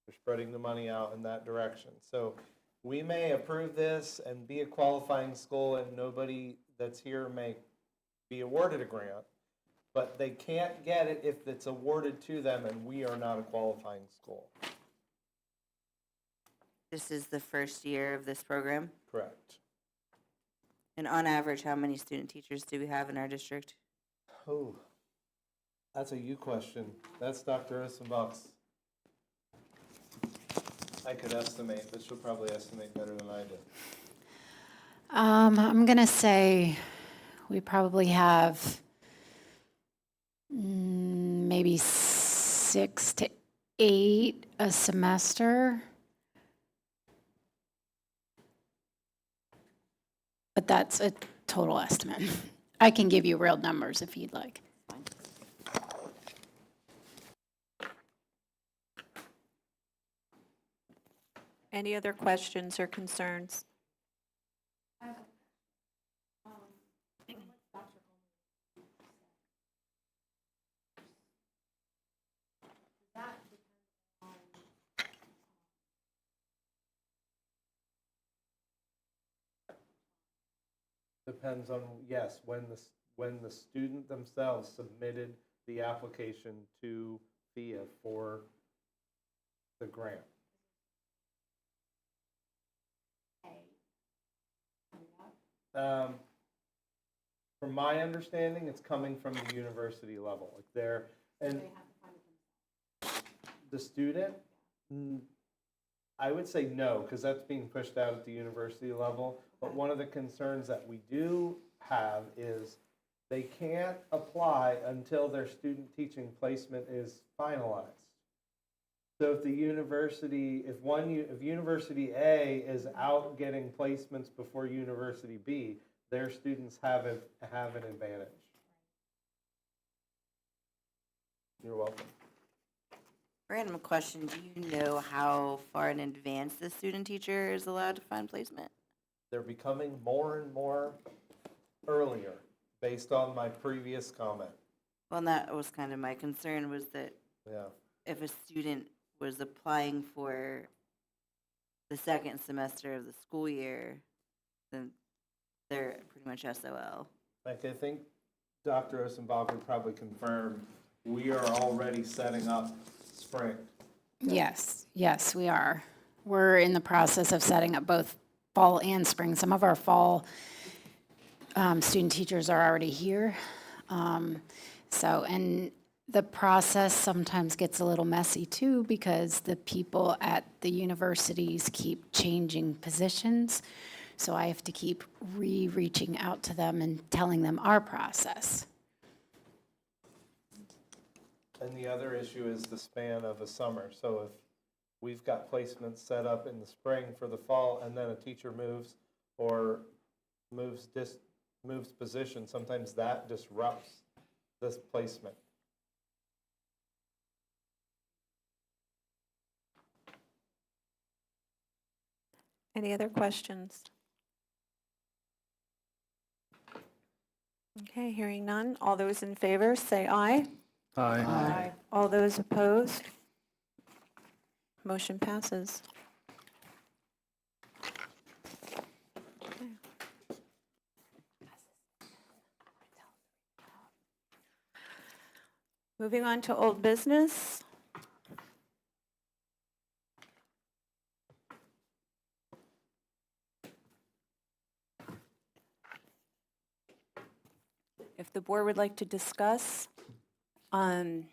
They're spreading the money out in that direction. So we may approve this and be a qualifying school and nobody that's here may be awarded a grant. But they can't get it if it's awarded to them and we are not a qualifying school. This is the first year of this program. Correct. And on average, how many student teachers do we have in our district? Oh, that's a you question. That's Dr. Essenbach's. I could estimate, but she'll probably estimate better than I do. I'm going to say we probably have maybe 6 to 8 a semester. But that's a total estimate. I can give you real numbers if you'd like. Any other questions or concerns? Depends on, yes, when the student themselves submitted the application to FIA for the grant. From my understanding, it's coming from the university level, like they're, and the student, I would say no, because that's being pushed out at the university level. But one of the concerns that we do have is they can't apply until their student teaching placement is finalized. So if the university, if University A is out getting placements before University B, their students have an advantage. You're welcome. Random question, do you know how far in advance the student teacher is allowed to find placement? They're becoming more and more earlier, based on my previous comment. Well, that was kind of my concern, was that Yeah. if a student was applying for the second semester of the school year, then they're pretty much SOL. Like, I think Dr. Osenbach would probably confirm, we are already setting up spring. Yes, yes, we are. We're in the process of setting up both fall and spring. Some of our fall student teachers are already here. And the process sometimes gets a little messy too, because the people at the universities keep changing positions. So I have to keep reaching out to them and telling them our process. And the other issue is the span of a summer. So if we've got placements set up in the spring for the fall, and then a teacher moves or moves position, sometimes that disrupts this placement. Any other questions? Okay, hearing none. All those in favor, say aye. Aye. All those opposed? Motion passes. Okay. Moving on to old business. If the board would like to discuss, now's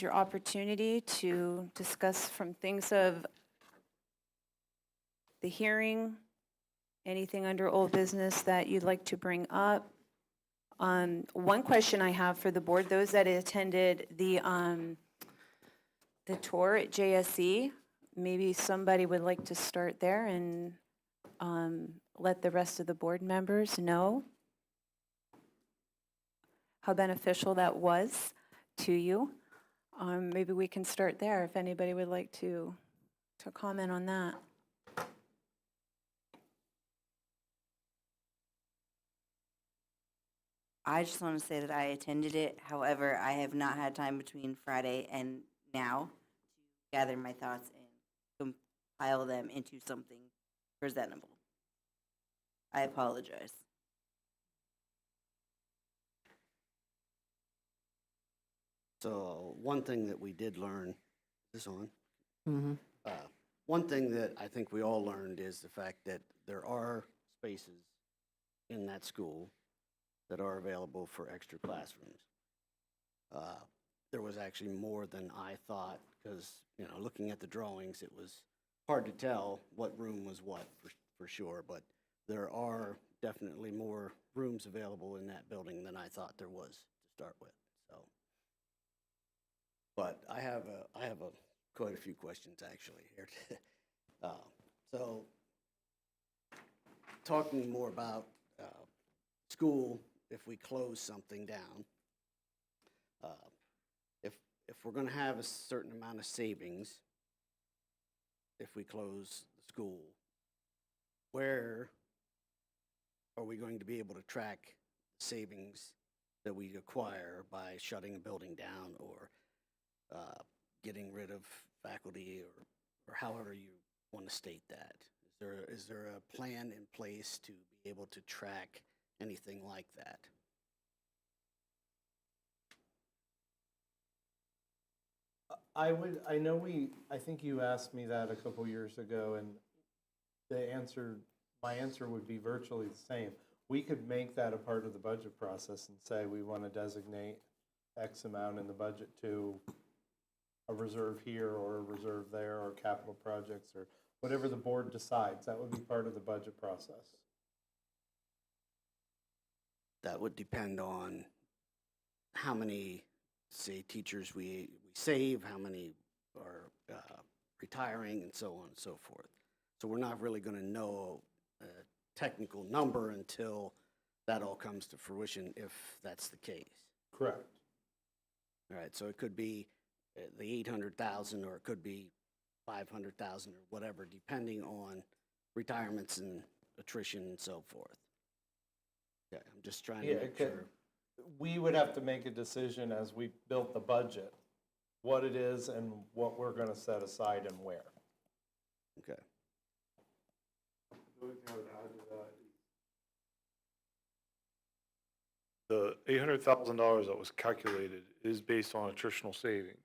your opportunity to discuss from things of the hearing, anything under old business that you'd like to bring up. One question I have for the board, those that attended the tour at JSE, maybe somebody would like to start there and let the rest of the board members know how beneficial that was to you. Maybe we can start there if anybody would like to comment on that. I just want to say that I attended it. However, I have not had time between Friday and now to gather my thoughts and compile them into something presentable. I apologize. So one thing that we did learn, is this on? Mm-hmm. One thing that I think we all learned is the fact that there are spaces in that school that are available for extra classrooms. There was actually more than I thought, because, you know, looking at the drawings, it was hard to tell what room was what for sure, but there are definitely more rooms available in that building than I thought there was to start with, so. But I have quite a few questions actually here. So, talking more about school, if we close something down, if we're going to have a certain amount of savings, if we close the school, where are we going to be able to track savings that we acquire by shutting a building down or getting rid of faculty or however you want to state that? Is there a plan in place to be able to track anything like that? I think you asked me that a couple years ago, and my answer would be virtually the same. We could make that a part of the budget process and say we want to designate X amount in the budget to a reserve here or a reserve there or capital projects or whatever the board decides. That would be part of the budget process. That would depend on how many, say, teachers we save, how many are retiring, and so on and so forth. So we're not really going to know a technical number until that all comes to fruition, if that's the case. Correct. All right, so it could be the 800,000, or it could be 500,000, or whatever, depending on retirements and attrition and so forth. Okay, I'm just trying to make sure. We would have to make a decision as we built the budget, what it is and what we're going to set aside and where. Okay. The only thing I would add to that is the $800,000 that was calculated is based on attritional savings.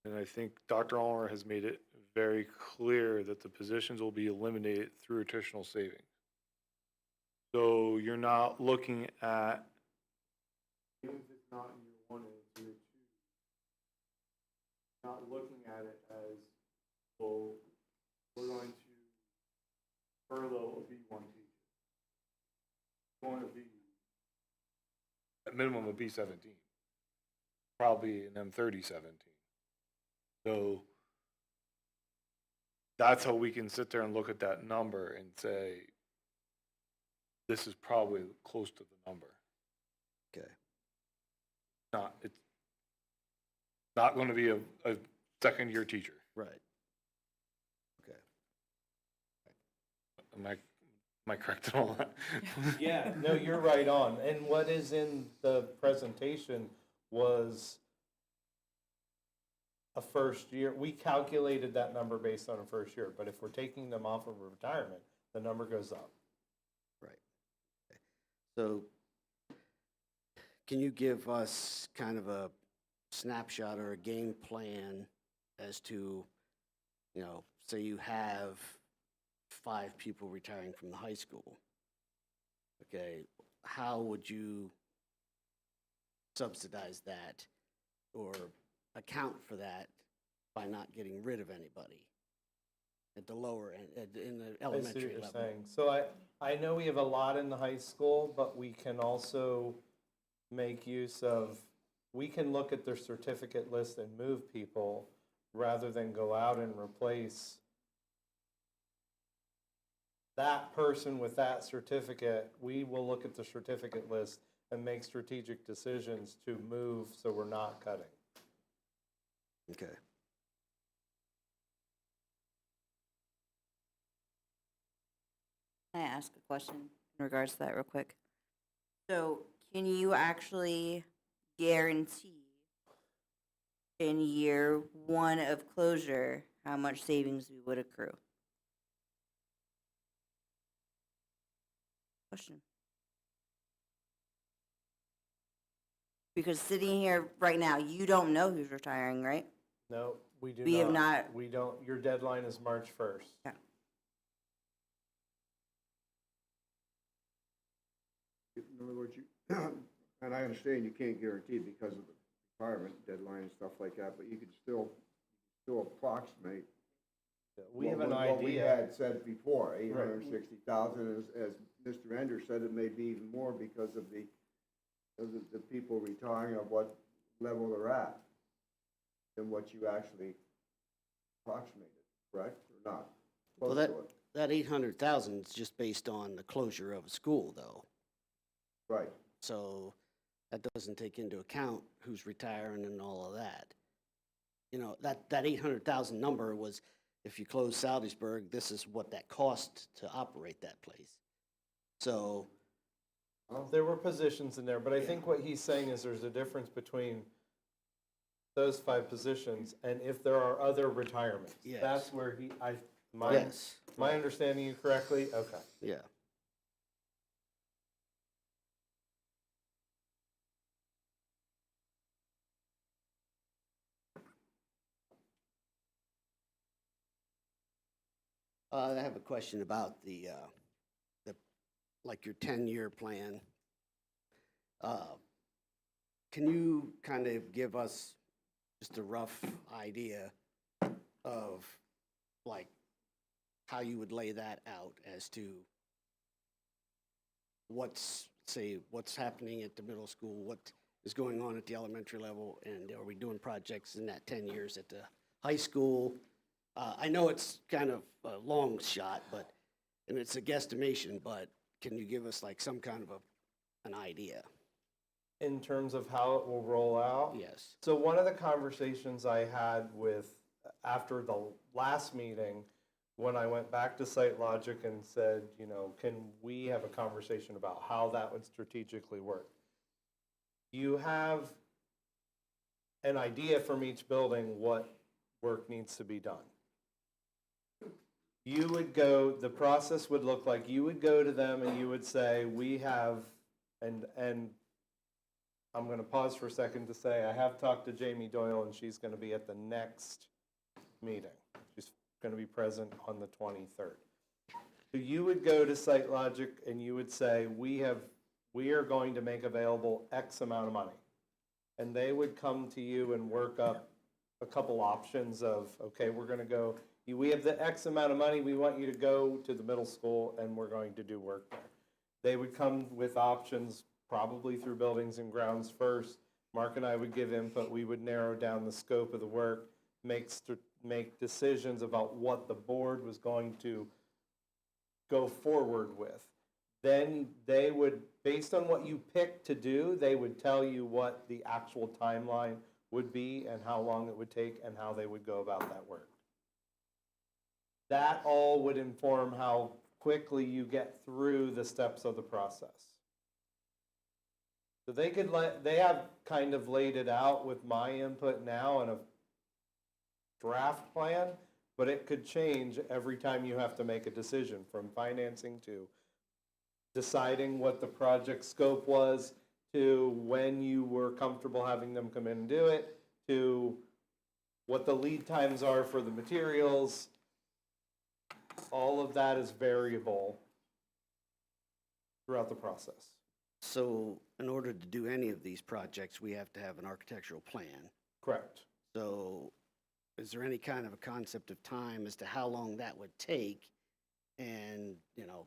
And I think Dr. Ulmer has made it very clear that the positions will be eliminated through attritional savings. So you're not looking at, even if it's not in year one and it's year two, not looking at it as, well, we're going to furlough a B1 teacher. It's going to be at minimum a B17, probably an M30 17. So that's how we can sit there and look at that number and say, this is probably close to the number. Okay. It's not going to be a second year teacher. Right. Okay. Am I correct in all that? Yeah, no, you're right on. And what is in the presentation was a first year. We calculated that number based on a first year, but if we're taking them off of retirement, the number goes up. Right. Okay. So can you give us kind of a snapshot or a game plan as to, you know, say you have 5 people retiring from the high school. Okay, how would you subsidize that or account for that by not getting rid of anybody at the lower end, in the I see what elementary you're level? saying. So I know we have a lot in the high school, but we can also make use of, we can look at their certificate list and move people rather than go out and replace that person with that certificate. We will look at the certificate list and make strategic decisions to move so we're not cutting. Okay. Can I ask a question in regards to that real quick? So can you actually guarantee in year 1 of closure how much savings we would accrue? Question. Because sitting here right now, you don't know who's retiring, right? No, we do not. We have not. We don't, your deadline is March 1st. Yeah. In other words, and I understand you can't guarantee because of the retirement deadline and stuff like that, but you could still approximate. We have an What we idea. had said before, 860,000, as Mr. Ender said, it may be even more because of the people retiring of what level they're at than what you actually approximated, correct, or not? Well, Close to it. that 800,000 is just based on the closure of a school, though. Right. So that doesn't take into account who's retiring and all of that. You know, that 800,000 number was, if you close Salisbury, this is what that cost to operate that place. So, There were positions in there, but I think what he's saying is there's a difference between those 5 positions and if there are other retirements. Yes. That's where yes, am I understanding you correctly? Okay. yeah. I have a question about the like your 10-year plan. Can you kind of give us just a rough idea of like how you would lay that out as to what's happening at the middle school, what is going on at the elementary level, and are we doing projects in that 10 years at the high school? I know it's kind of a long shot, and it's a guesstimation, but can you give us like some kind of an idea? In terms of how it will roll out? Yes. So one of the conversations I had after the last meeting, when I went back to Site Logic and said, you know, can we have a conversation about how that would strategically work? You have an idea from each building what work needs to be done. The process would look like you would go to them and you would say, we have And I'm going to pause for a second to say, I have talked to Jamie Doyle, and she's going to be at the next meeting. She's going to be present on the 23rd. So you would go to Site Logic and you would say, we are going to make available X amount of money. And they would come to you and work up a couple options of, okay, we're going to go, we have the X amount of money, we want you to go to the middle school and we're going to do work there. They would come with options, probably through Buildings and Grounds first. Mark and I would give input, we would narrow down the scope of the work, make decisions about what the board was going to go forward with. Then they would, based on what you picked to do, they would tell you what the actual timeline would be and how long it would take and how they would go about that work. That all would inform how quickly you get through the steps of the process. So they have kind of laid it out with my input now in a draft plan, but it could change every time you have to make a decision, from financing to deciding what the project scope was, to when you were comfortable having them come in and do it, to what the lead times are for the materials. All of that is variable throughout the process. So in order to do any of these projects, we have to have an architectural plan. Correct. So is there any kind of a concept of time as to how long that would take? And, you know,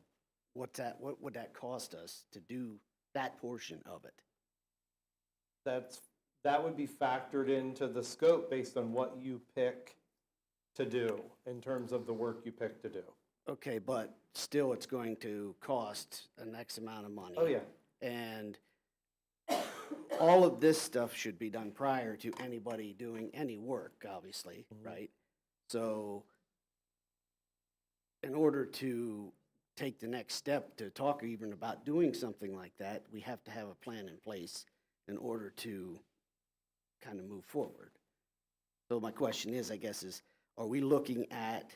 what would that cost us to do that portion of it? That would be factored into the scope based on what you pick to do in terms of the work you pick to do. Okay, but still it's going to cost an X amount of money. Oh, yeah. And all of this stuff should be done prior to anybody doing any work, obviously, right? So in order to take the next step to talk even about doing something like that, we have to have a plan in place in order to kind of move forward. So my question is, I guess, are we looking at,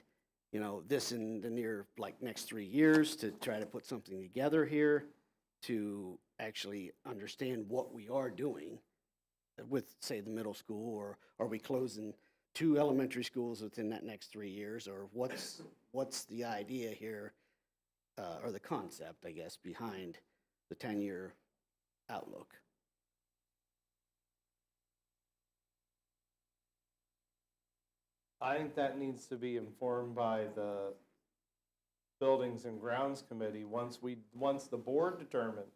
you know, this in the near, like, next 3 years to try to put something together here to actually understand what we are doing with, say, the middle school, or are we closing 2 elementary schools within that next 3 years, or what's the idea here, or the concept, I guess, behind the 10-year outlook? I think that needs to be informed by the Buildings and Grounds Committee once the board determines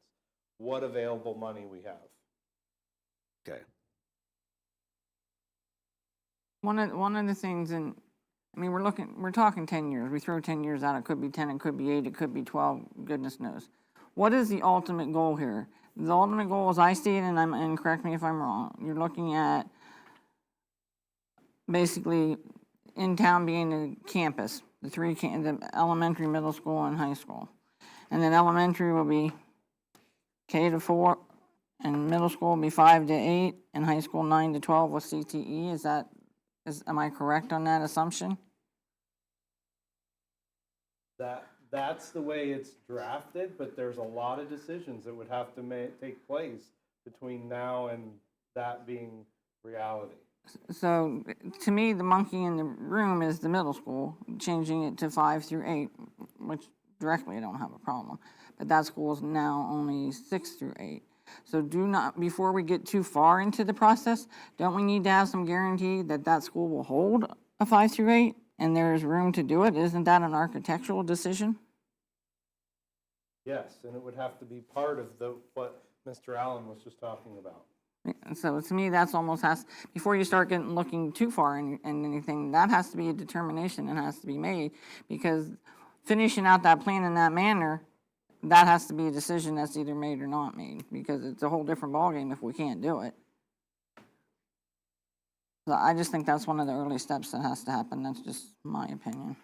what available money we have. Okay. One of the things, and I mean, we're talking 10 years. We throw 10 years out, it could be 10, it could be 8, it could be 12, goodness knows. What is the ultimate goal here? The ultimate goal, as I see it, and correct me if I'm wrong, you're looking at basically in town being a campus, the elementary, middle school, and high school. And then elementary will be K to 4, and middle school will be 5 to 8, and high school 9 to 12 with CTE. Am I correct on that assumption? That's the way it's drafted, but there's a lot of decisions that would have to take place between now and that being reality. So, to me, the monkey in the room is the middle school, changing it to 5 through 8, which directly I don't have a problem. But that school is now only 6 through 8. So before we get too far into the process, don't we need to have some guarantee that that school will hold a 5 through 8 and there's room to do it? Isn't that an architectural decision? Yes, and it would have to be part of what Mr. Allen was just talking about. So to me, that's almost before you start looking too far in anything, that has to be a determination and has to be made, because finishing out that plan in that manner, that has to be a decision that's either made or not made, because it's a whole different ballgame if we can't do it. So I just think that's one of the early steps that has to happen. That's just my opinion.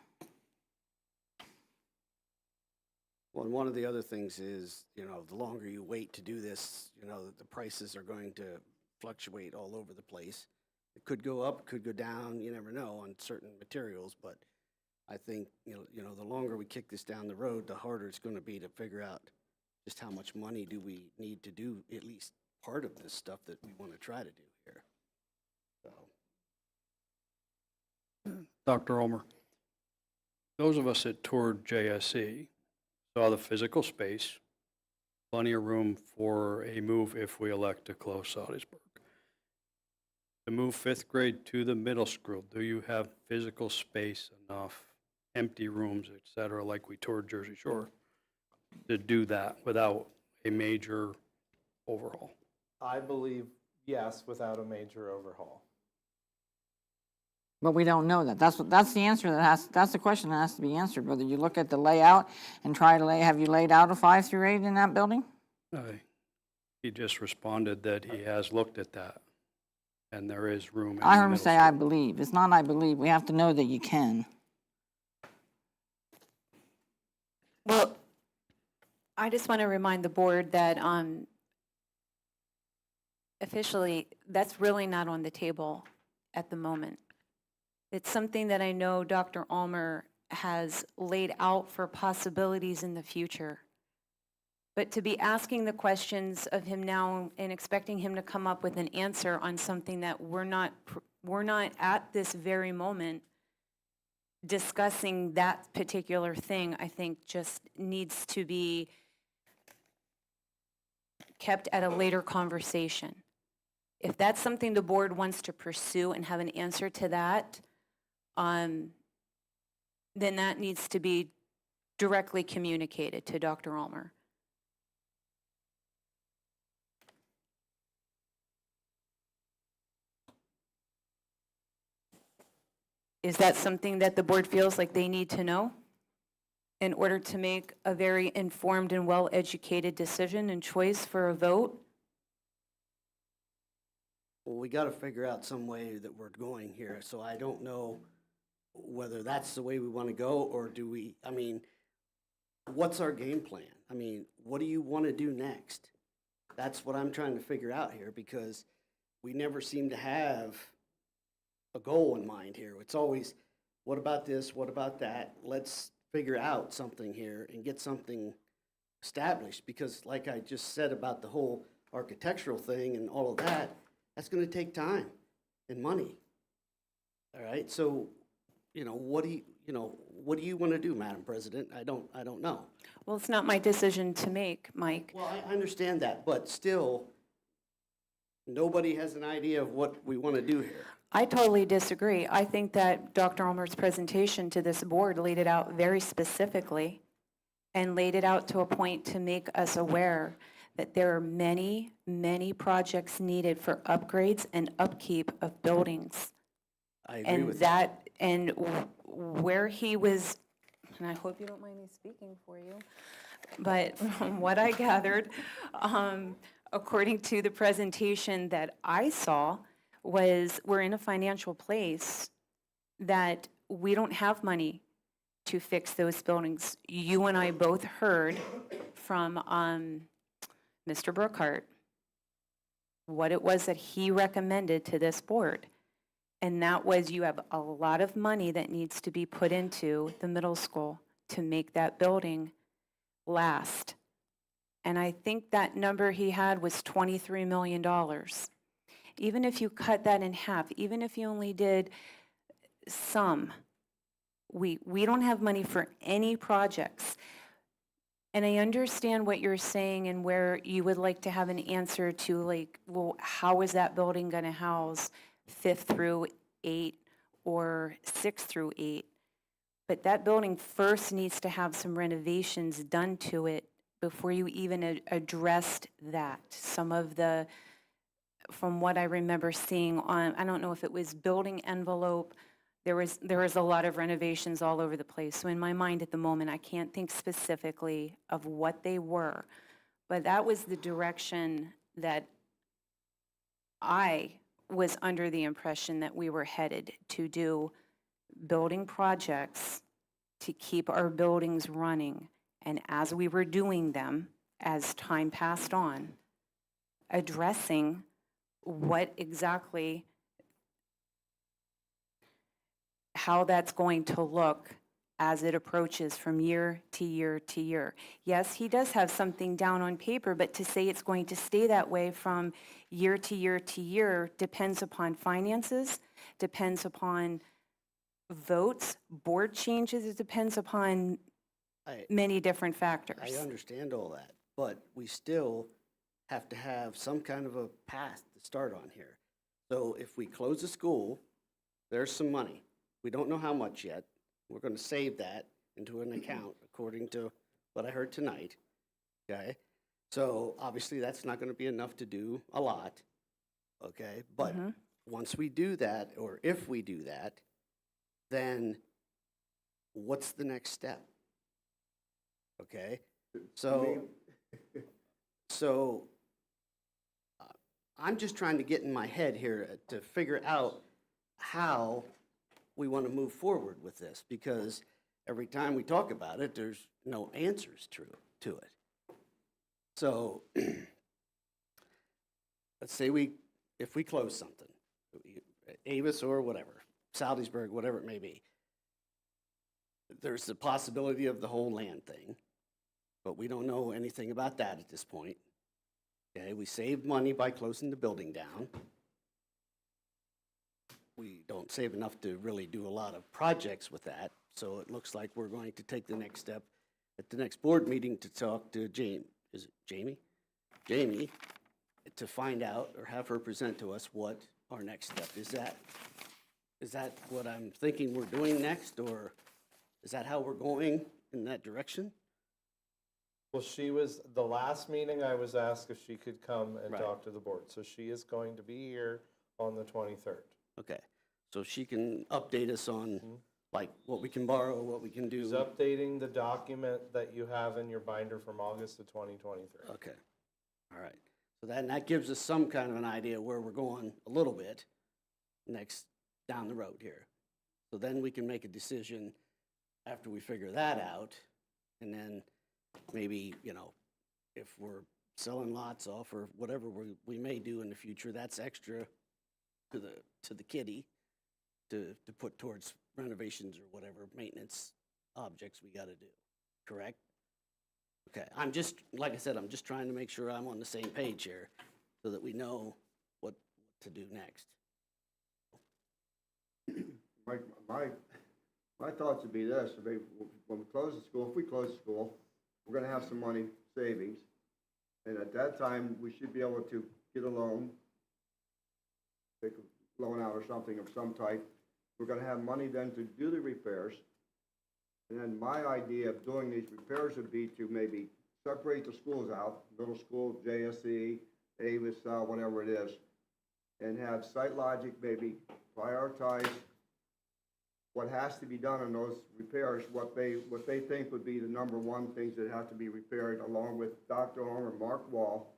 Well, and one of the other things is, you know, the longer you wait to do this, you know, the prices are going to fluctuate all over the place. It could go up, could go down, you never know on certain materials, but I think, you know, the longer we kick this down the road, the harder it's going to be to figure out just how much money do we need to do at least part of this stuff that we want to try to do here. So, Dr. Ulmer, those of us that toured JSC saw the physical space, plenty of room for a move if we elect to close Salzburg. To move fifth grade to the middle school, do you have physical space enough, empty rooms, et cetera, like we toured Jersey Shore, to do that without a major overhaul? I believe, yes, without a major overhaul. But we don't know that. That's the answer that's the question that has to be answered, whether you look at the layout and try to have you laid out a 5 through 8 in that building? He just responded that he has looked at that, and there is room in I the heard him middle say, school. I believe. It's not I believe. We have to know that you can. Well, I just want to remind the board that officially, that's really not on the table at the moment. It's something that I know Dr. Ulmer has laid out for possibilities in the future. But to be asking the questions of him now and expecting him to come up with an answer on something that we're not at this very moment discussing that particular thing, I think just needs to be kept at a later conversation. If that's something the board wants to pursue and have an answer to that, then that needs to be directly communicated to Dr. Ulmer. Is that something that the board feels like they need to know in order to make a very informed and well-educated decision and choice for a vote? well, we got to figure out some way that we're going here. So I don't know whether that's the way we want to go, or do we, I mean, what's our game plan? I mean, what do you want to do next? That's what I'm trying to figure out here, because we never seem to have a goal in mind here. It's always, what about this? What about that? Let's figure out something here and get something established, because like I just said about the whole architectural thing and all of that, that's going to take time and money. All right, so what do you want to do, Madam President? I don't know. Well, it's not my decision to make, Mike. Well, I understand that, but still, nobody has an idea of what we want to do here. I totally disagree. I think that Dr. Ulmer's presentation to this board laid it out very specifically and laid it out to a point to make us aware that there are many, many projects needed for upgrades and upkeep of buildings. I agree with you. And where he was, and I hope you don't mind me speaking for you, but from what I gathered, according to the presentation that I saw, was we're in a financial place that we don't have money to fix those buildings. You and I both heard from Mr. Brookhart what it was that he recommended to this board. And that was, you have a lot of money that needs to be put into the middle school to make that building last. And I think that number he had was $23 million. Even if you cut that in half, even if you only did some, we don't have money for any projects. And I understand what you're saying and where you would like to have an answer to, like, well, how is that building going to house 5th through 8 or 6th through 8? But that building first needs to have some renovations done to it before you even addressed that. Some of the, from what I remember seeing on, I don't know if it was building envelope, there was a lot of renovations all over the place. So in my mind at the moment, I can't think specifically of what they were. But that was the direction that I was under the impression that we were headed to do, building projects to keep our buildings running. And as we were doing them, as time passed on, addressing what exactly, how that's going to look as it approaches from year to year to year. Yes, he does have something down on paper, but to say it's going to stay that way from year to year to year depends upon finances, depends upon votes, board changes, it depends upon many different factors. I understand all that, but we still have to have some kind of a path to start on here. So if we close the school, there's some money. We don't know how much yet. We're gonna save that into an account according to what I heard tonight, okay? So obviously, that's not gonna be enough to do a lot, okay? But once we do that, or if we do that, then what's the next step? Okay, so, I'm just trying to get in my head here to figure out how we want to move forward with this, because every time we talk about it, there's no answers to it. So, let's say if we close something, Avis or whatever, Salisbury, whatever it may be, there's the possibility of the whole land thing, but we don't know anything about that at this point. Okay, we saved money by closing the building down. We don't save enough to really do a lot of projects with that, so it looks like we're going to take the next step at the next board meeting to talk to Jamie, is it Jamie? Jamie, to find out or have her present to us what our next step is. Is that what I'm thinking we're doing next, or is that how we're going in that direction? Well, the last meeting I was asked if she could come and Right. talk to the board. So she is going to be here on the 23rd. Okay, so she can update us on, like, what we can borrow, what we can do. She's updating the document that you have in your binder from August of 2023. Okay, all right. So that gives us some kind of an idea where we're going a little bit down the road here. So then we can make a decision after we figure that out, and then maybe, if we're selling lots off or whatever we may do in the future, that's extra to the kitty to put towards renovations or whatever maintenance objects we gotta do, correct? Okay, like I said, I'm just trying to make sure I'm on the same page here so that we know what to do next. My thoughts would be this: when we close the school, if we close the school, we're gonna have some money savings, and at that time we should be able to get a loan, take a loan out or something of some type. We're gonna have money then to do the repairs, and then my idea of doing these repairs would be to maybe separate the schools out, middle school, JSE, Avis, whatever it is, and have Site Logic maybe prioritize what has to be done in those repairs, what they think would be the number one things that have to be repaired, along with Dr. Armour, Mark Wall.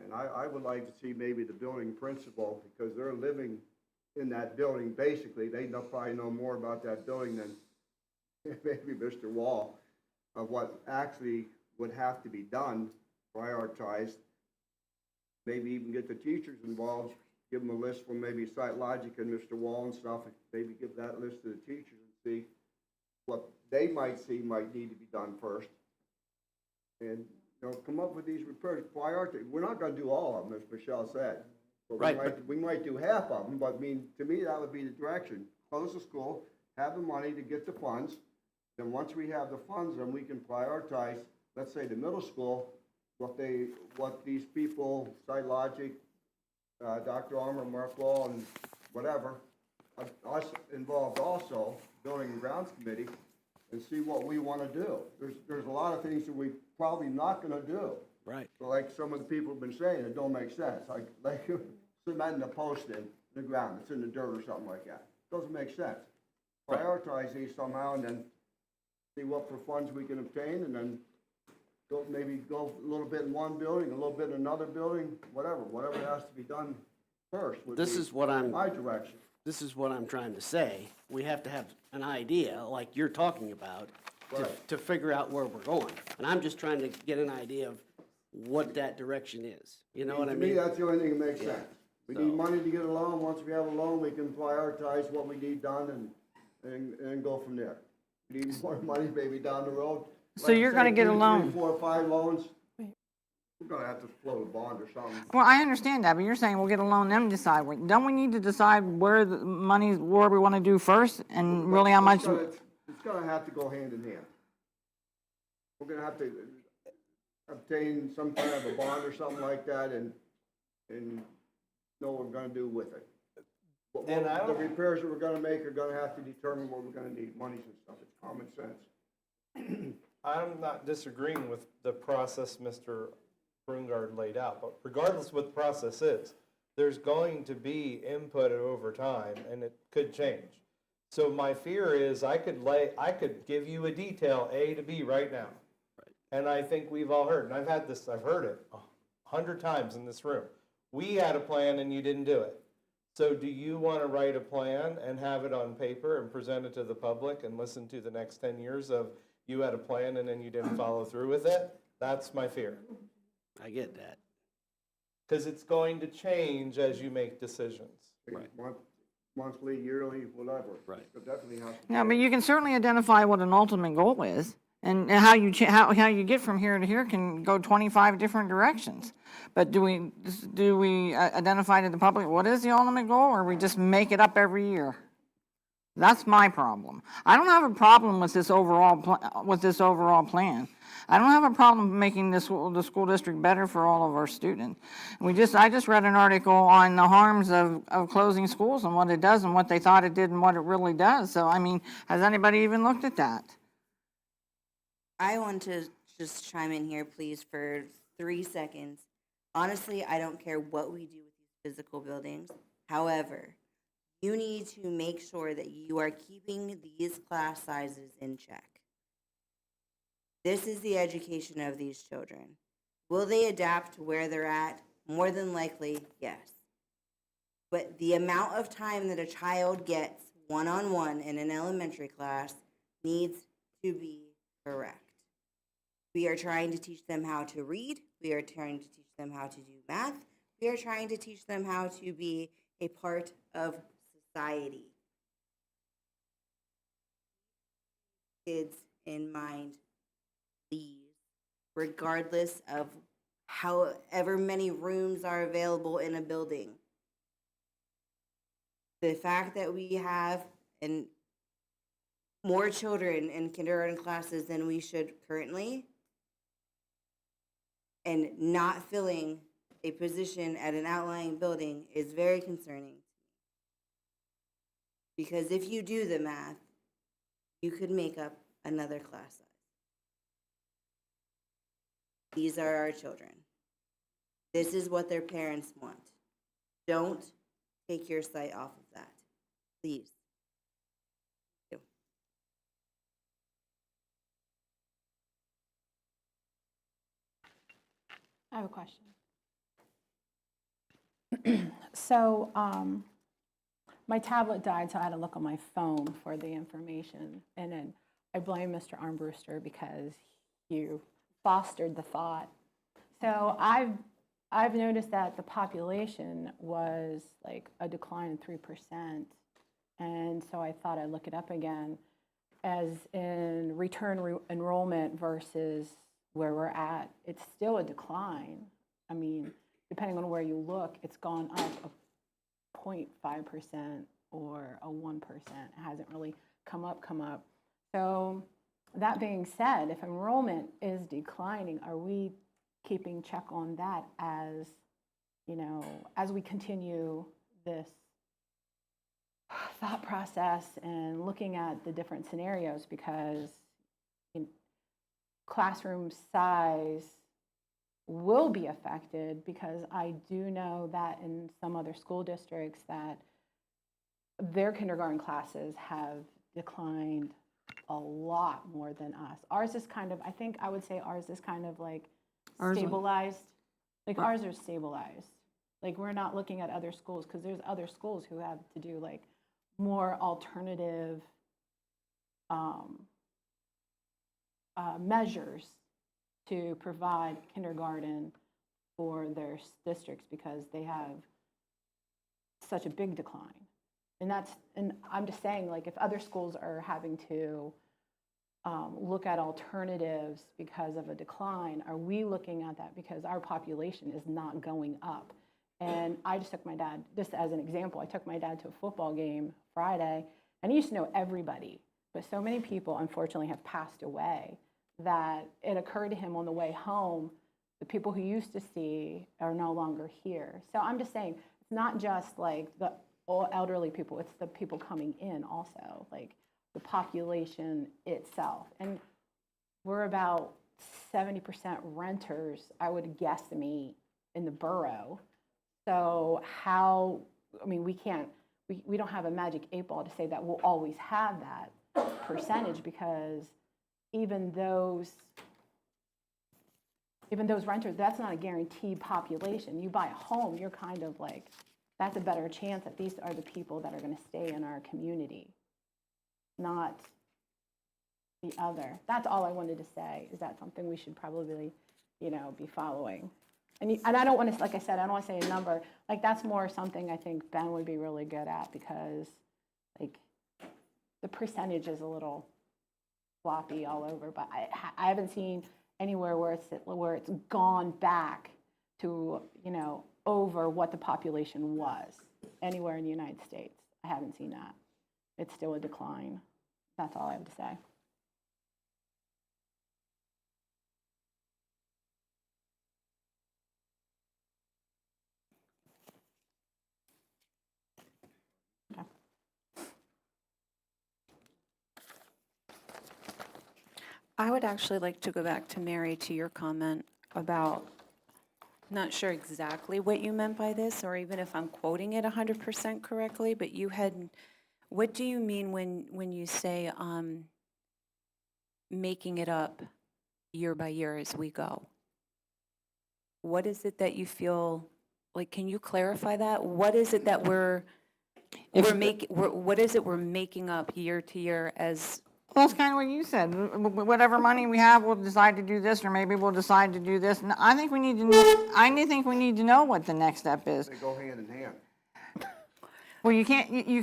And I would like to see maybe the building principal, because they're living in that building, basically. They probably know more about that building than maybe Mr. Wall, of what actually would have to be done, prioritized. Maybe even get the teachers involved, give them a list from maybe Site Logic and Mr. Wall and stuff, maybe give that list to the teachers and see what they might see might need to be done first. And, come up with these repairs, priority. We're not gonna do all of them, as Michelle said. But Right, we might do half of them, but to me, that would be the direction. Close the school, have the money to get the funds. Then once we have the funds, then we can prioritize, let's say the middle school, what these people, Site Logic, Dr. Armour, Mark Wall, and whatever, us involved also, Building and Grounds Committee, and see what we want to do. There's a lot of things that we probably not going to do. right. So like some of the people have been saying, it don't make sense. Like cementing a post in the ground, it's in the dirt or something like that. Doesn't make sense. Prioritize these somehow, and then see what for funds we can obtain, and then maybe go a little bit in one building, a little bit in another building, whatever has to be done first. Would This be is what I'm, my direction. this is what I'm trying to say. We have to have an idea, like you're talking about, Right. to figure out where we're going. And I'm just trying to get an idea of what that direction is. You know what I To me, mean? that's the only thing that makes Yeah. sense. We So- need money to get a loan. Once we have a loan, we can prioritize what we need done and go from there. We need more money maybe down the road. So Like you you're say, gonna get a 2, 3, loan. 4, 5 loans. We're gonna have to float a bond or something. Well, I understand that, but you're saying we'll get a loan, them decide. Don't we need to decide where the money, where we want to do first, and really how much? It's gonna have to go hand in hand. We're gonna have to obtain some kind of a bond or something like that and know what we're gonna do with it. And I The don't- repairs that we're gonna make are gonna have to determine what we're gonna need, monies and stuff. It's common sense. I'm not disagreeing with the process Mr. Brungard laid out, but regardless what the process is, there's going to be input over time, and it could change. So my fear is I could give you a detail A to B right now. And I think we've all heard, and I've heard it 100 times in this room. We had a plan and you didn't do it. So do you want to write a plan and have it on paper and present it to the public and listen to the next 10 years of you had a plan and then you didn't follow through with it? That's my fear. I get that. Because it's going to change as you make decisions. Right. Monthly, yearly, whatever. Right. It definitely has to. No, but you can certainly identify what an ultimate goal is, and how you how you get from here to here can go 25 different directions. But do we identify to the public what is the ultimate goal, or we just make it up every year? That's my problem. I don't have a problem with this overall plan. I don't have a problem making the school district better for all of our students. I just read an article on the harms of closing schools and what it does and what they thought it did and what it really does. So, I mean, has anybody even looked at that? I want to just chime in here, please, for 3 seconds. Honestly, I don't care what we do with these physical buildings. However, you need to make sure that you are keeping these class sizes in check. This is the education of these children. Will they adapt to where they're at? More than likely, yes. But the amount of time that a child gets one-on-one in an elementary class needs to be correct. We are trying to teach them how to read. We are trying to teach them how to do math. We are trying to teach them how to be a part of society. Kids in mind, please, regardless of however many rooms are available in a building. The fact that we have more children in kindergarten classes than we should currently, and not filling a position at an outlying building is very concerning. Because if you do the math, you could make up another class size. These are our children. This is what their parents want. Don't take your sight off of that, please. Thank you. I have a question. So, my tablet died, so I had to look on my phone for the information. And then I blame Mr. Armbruster because you fostered the thought. So I've noticed that the population was like a decline in 3%. And so I thought I'd look it up again, as in return enrollment versus where we're at. It's still a decline. I mean, depending on where you look, it's gone up a 0.5% or a 1%. It hasn't really come up. So that being said, if enrollment is declining, are we keeping check on that as, you know, as we continue this thought process and looking at the different scenarios? Because classroom size will be affected, because I do know that in some other school districts that their kindergarten classes have declined a lot more than us. Ours is kind of, I think I would say ours is kind of like stabilized. Like ours are stabilized. Like we're not looking at other schools, because there's other schools who have to do like more alternative measures to provide kindergarten for their districts, because they have such a big decline. And I'm just saying, like, if other schools are having to look at alternatives because of a decline, are we looking at that because our population is not going up? And I just took my dad, just as an example, I took my dad to a football game Friday, and he used to know everybody. But so many people, unfortunately, have passed away that it occurred to him on the way home, the people who used to see are no longer here. So I'm just saying, it's not just like the all elderly people, it's the people coming in also, like the population itself. And we're about 70% renters, I would guesstimate, in the borough. So how, I mean, we don't have a magic 8 ball to say that we'll always have that percentage, because even those renters, that's not a guaranteed population. You buy a home, you're kind of like, that's a better chance that these are the people that are going to stay in our community, not the other. That's all I wanted to say, is that something we should probably, be following. And I don't want to, like I said, I don't want to say a number. Like, that's more something I think Ben would be really good at, because, like, the percentage is a little floppy all over. But I haven't seen anywhere where it's gone back to, over what the population was anywhere in the United States. I haven't seen that. It's still a decline. That's all I have to say. I would actually like to go back to Mary, to your comment about, not sure exactly what you meant by this, or even if I'm quoting it 100% correctly, but you had, what do you mean when you say making it up year by year as we go? What is it that you feel, like, can you clarify that? What is it that what is it we're making up year to year as? Well, that's kind of what you said. Whatever money we have, we'll decide to do this, or maybe we'll decide to do this. And I think we need to know, think we need to know what the next step is. They go hand in hand. Well, you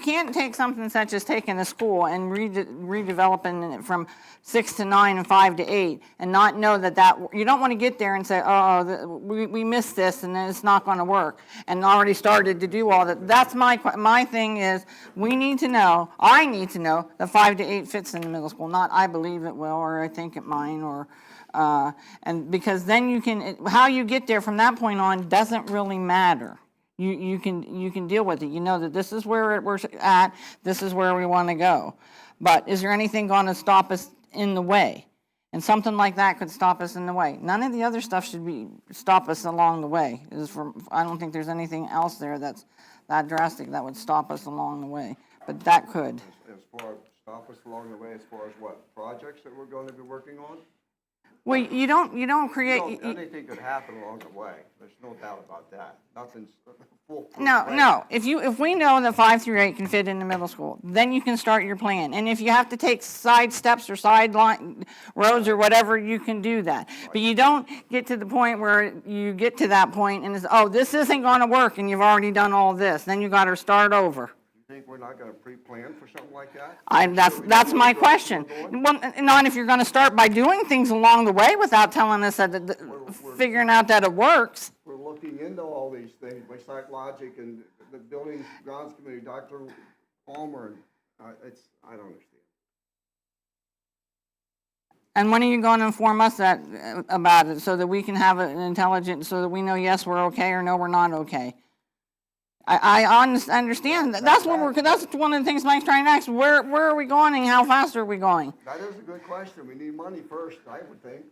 can't take something such as taking a school and redeveloping it from 6 to 9 and 5 to 8, and not know that you don't want to get there and say, oh, we missed this and then it's not going to work, and already started to do all that. That's my thing is, we need to know, I need to know that 5 to 8 fits in the middle school, not I believe it will, or I think it might, or and because then how you get there from that point on doesn't really matter. You can deal with it. You know that this is where we're at, this is where we want to go. But is there anything going to stop us in the way? And something like that could stop us in the way. None of the other stuff should stop us along the way. I don't think there's anything else there that's that drastic that would stop us along the way. But that could. As far as stop us along the way, as far as what, projects that we're going to be working on? Well, you don't create. Anything could happen along the way. There's no doubt about that. Nothing's full. No. If we know that 5 through 8 can fit in the middle school, then you can start your plan. And if you have to take side steps or sideline roads or whatever, you can do that. But you don't get to the point where you get to that point and it's, oh, this isn't going to work, and you've already done all this. Then you got to start over. You think we're not going to pre-plan for something like that? That's my question. Well, not if you're going to start by doing things along the way without telling us that, figuring out that it works. We're looking into all these things by Logic and the Building Grounds Committee, Dr. Palmer, and I don't understand. And when are you going to inform us about it, so that we can have an intelligent, so that we know, yes, we're okay, or no, we're not okay? I understand. That's one of the things Mike's trying to ask. Where are we going, and how fast are we going? That is a good question. We need money first, I would think.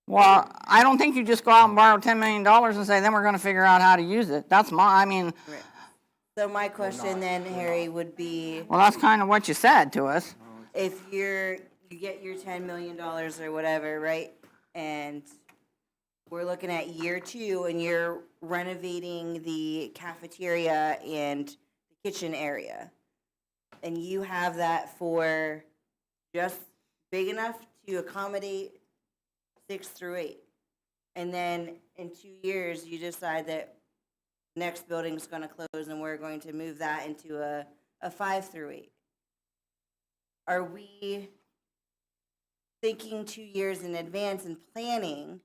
Well, I don't think you just go out and borrow $10 million and say, then we're going to figure out how to use it. So my question then, Harry, would be, Well, that's kind of what you said to us. if you get your $10 million or whatever, right? And we're looking at year 2, and you're renovating the cafeteria and the kitchen area. And you have that for just big enough to accommodate 6 through 8. And then in 2 years, you decide that next building's going to close and we're going to move that into a 5 through 8. Are we thinking 2 years in advance and planning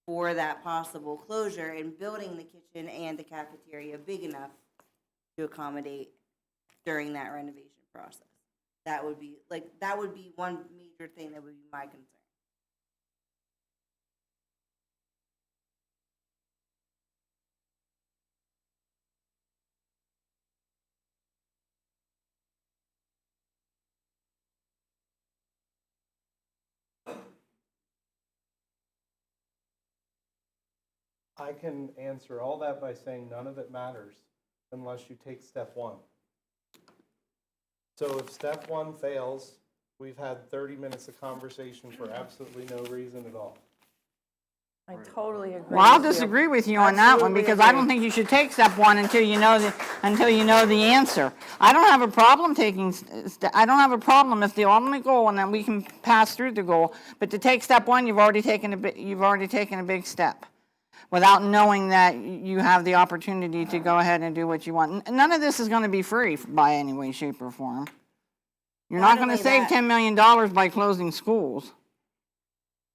for that possible closure and building the kitchen and the cafeteria big enough to accommodate during that renovation process. That would be one major thing that would be my concern. I can answer all that by saying none of it matters unless you take step one. So if step one fails, we've had 30 minutes of conversation for absolutely no reason at all. I totally agree. Well, I'll with you. disagree with you on that one, Absolutely because I don't agree. think you should take step one until you know the answer. I don't have a problem I don't have a problem if the ultimate goal, and then we can pass through the goal, but to take step one, you've already taken a big step, without knowing that you have the opportunity to go ahead and do what you want. None of this is gonna be free by any way, shape, or form. You're not gonna save $10 million by closing schools.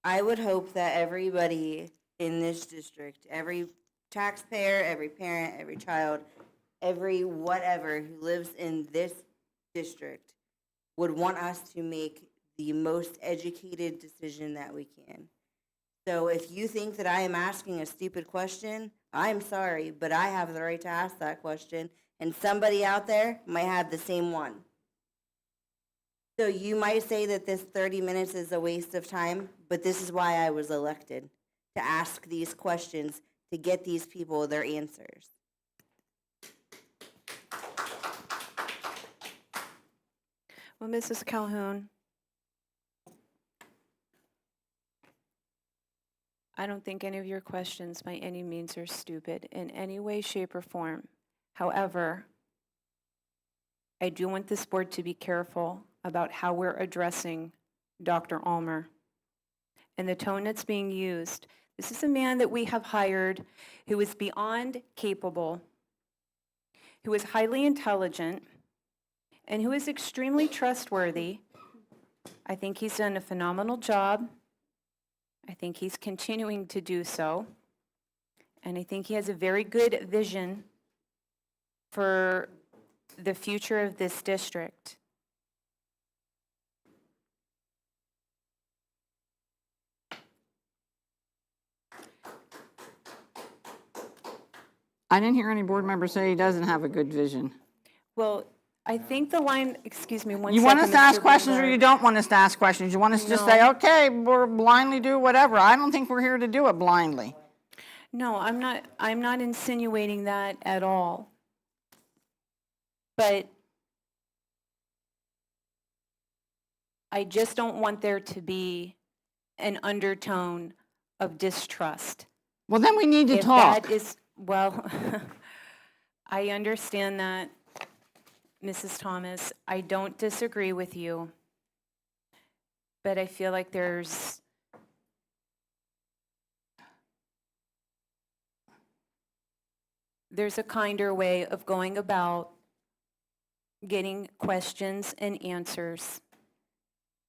I would hope that everybody in this district, every taxpayer, every parent, every child, every whatever who lives in this district would want us to make the most educated decision that we can. So if you think that I am asking a stupid question, I'm sorry, but I have the right to ask that question, and somebody out there might have the same one. So you might say that this 30 minutes is a waste of time, but this is why I was elected, to ask these questions, to get these people their answers. Well, Mrs. Calhoun, I don't think any of your questions by any means are stupid in any way, shape, or form. However, I do want this board to be careful about how we're addressing Dr. Ulmer and the tone that's being used. This is a man that we have hired who is beyond capable, who is highly intelligent, and who is extremely trustworthy. I think he's done a phenomenal job. I think he's continuing to do so. And I think he has a very good vision for the future of this district. I didn't hear any board member say he doesn't have a good vision. Well, I think the line, excuse me, one You second, want us to ask Mr. questions, or Bloomberg. you don't want us to ask questions? You want us to just say, No. okay, we're blindly do whatever? I don't think we're here to do it blindly. No, I'm not insinuating that at all. But I just don't want there to be an undertone of distrust. Well, then we need to If talk. that is, well, I understand that, Mrs. Thomas. I don't disagree with you. But I feel like there's a kinder way of going about getting questions and answers.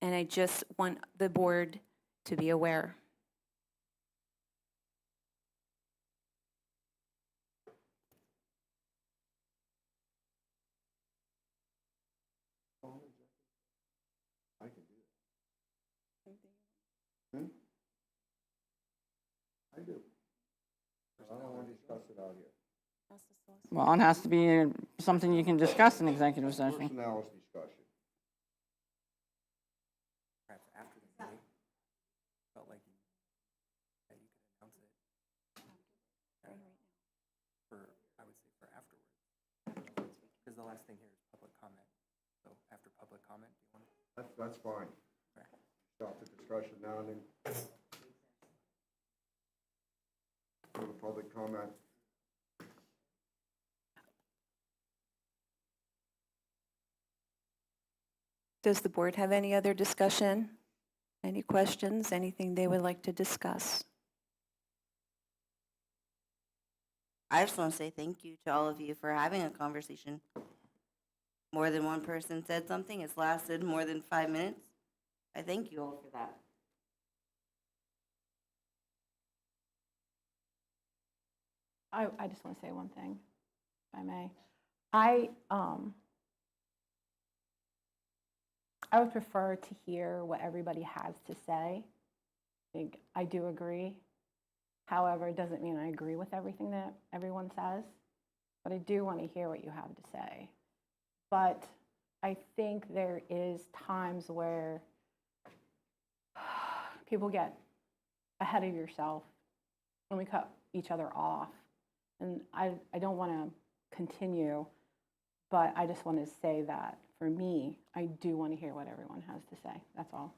And I just want the board to be aware. I can do that. I do. I don't want to discuss it out here. Well, it has to be something you can discuss in executive session. Personnel discussion. Perhaps after the meeting, felt like that you could announce it I would say for afterwards. Because the last thing here is public comment. So after public comment, do you want to? That's fine. Okay. Stop the discussion now and then. Go to public comment. Does the board have any other discussion? Any questions, anything they would like to discuss? I just want to say thank you to all of you for having a conversation. More than one person said something. It's lasted more than 5 minutes. I thank you all for that. I just want to say one thing, if I may. I would prefer to hear what everybody has to say. I do agree. However, it doesn't mean I agree with everything that everyone says, but I do want to hear what you have to say. But I think there is times where people get ahead of yourself and we cut each other off. And I don't want to continue, but I just want to say that for me, I do want to hear what everyone has to say. That's all.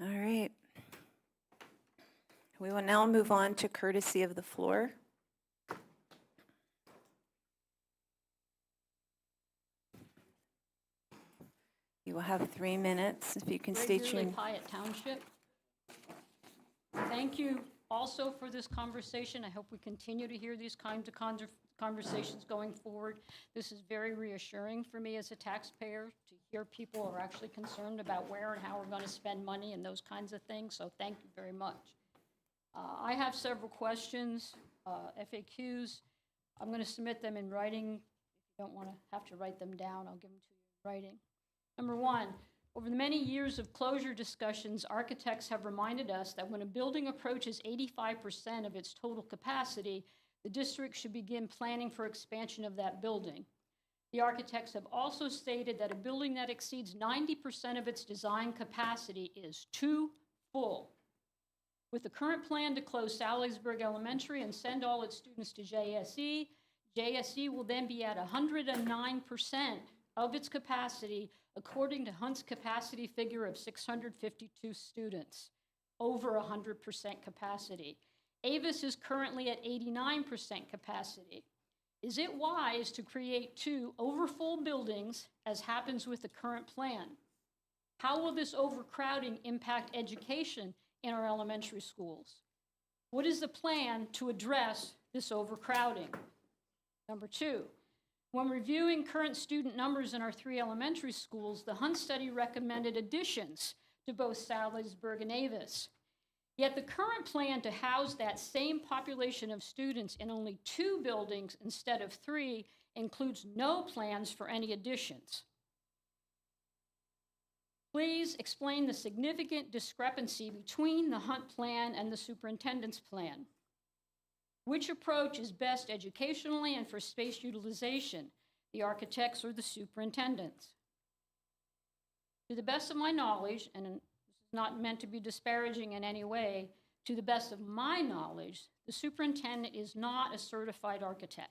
All right. We will now move on to courtesy of the floor. You will have 3 minutes if you can state your... Hyatt Township. Thank you also for this conversation. I hope we continue to hear these kinds of conversations going forward. This is very reassuring for me as a taxpayer to hear people are actually concerned about where and how we're going to spend money and those kinds of things, so thank you very much. I have several questions, FAQs. I'm going to submit them in writing. If you don't want to have to write them down, I'll give them to you in writing. Number one, over the many years of closure discussions, architects have reminded us that when a building approaches 85% of its total capacity, the district should begin planning for expansion of that building. The architects have also stated that a building that exceeds 90% of its design capacity is too full. With the current plan to close Salisbury Elementary and send all its students to JSE, JSE will then be at 109% of its capacity, according to Hunt's capacity figure of 652 students, over 100% capacity. Avis is currently at 89% capacity. Is it wise to create two overfull buildings, as happens with the current plan? How will this overcrowding impact education in our elementary schools? What is the plan to address this overcrowding? Number two, when reviewing current student numbers in our 3 elementary schools, the Hunt study recommended additions to both Salisbury and Avis. Yet the current plan to house that same population of students in only 2 buildings instead of 3 includes no plans for any additions. Please explain the significant discrepancy between the Hunt plan and the superintendent's plan. Which approach is best educationally and for space utilization, the architects or the superintendents? To the best of my knowledge, and this is not meant to be disparaging in any way, to the best of my knowledge, the superintendent is not a certified architect.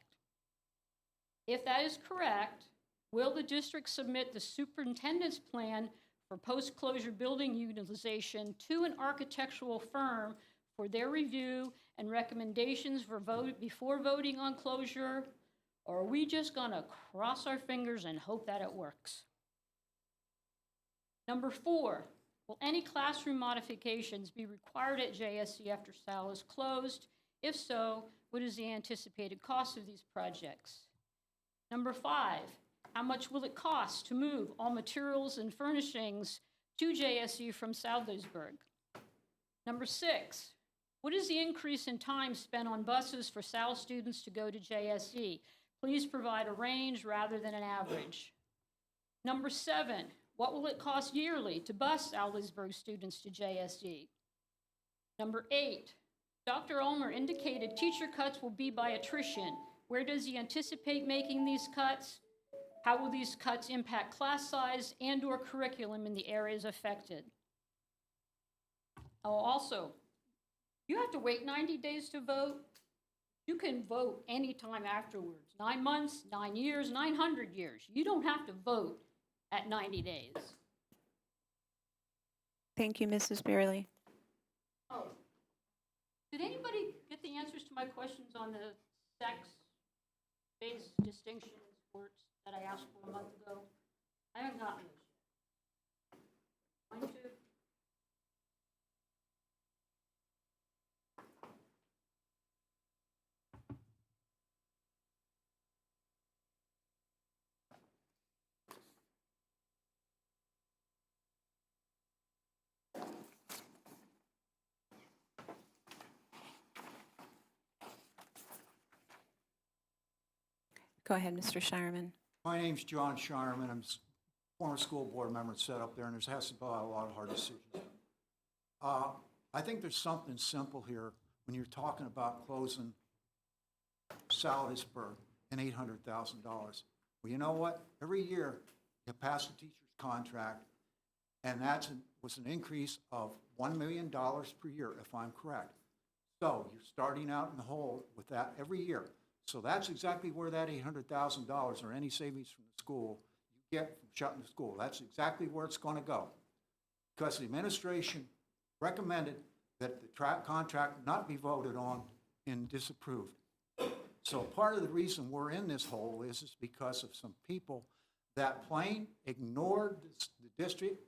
If that is correct, will the district submit the superintendent's plan for post-closure building utilization to an architectural firm for their review and recommendations for before voting on closure, or are we just gonna cross our fingers and hope that it works? Number 4, will any classroom modifications be required at JSC after SAL is closed? If so, what is the anticipated cost of these projects? Number 5, how much will it cost to move all materials and furnishings to JSC from Salisbury? Number 6, what is the increase in time spent on buses for SAL students to go to JSE? Please provide a range rather than an average. Number 7, what will it cost yearly to bus Salisbury students to JSE? Number 8, Dr. Ulmer indicated teacher cuts will be by attrition. Where does he anticipate making these cuts? How will these cuts impact class size and/or curriculum in the areas affected? Oh, also, you have to wait 90 days to vote. You can vote anytime afterwards, 9 months, 9 years, 900 years. You don't have to vote at 90 days. Thank you, Mrs. Beerley. Oh, did anybody get the answers to my questions on the sex-based distinction in sports that I asked for a month ago? I haven't gotten those yet. Going to. Go ahead, Mr. Shireman. My name's John Shireman. I'm former school board member and set up there, and there has to be a lot of hard decisions. I think there's something simple here when you're talking about closing Salisbury and $800,000. Well, you know what? Every year, you pass a teacher's contract, and was an increase of $1 million per year, if I'm correct. So you're starting out in the hole with that every year. So that's exactly where that $800,000 or any savings from the school you get from shutting the school. That's exactly where it's going to go. Because the administration recommended that the contract not be voted on and disapproved. So part of the reason we're in this hole is because of some people that plain ignored the district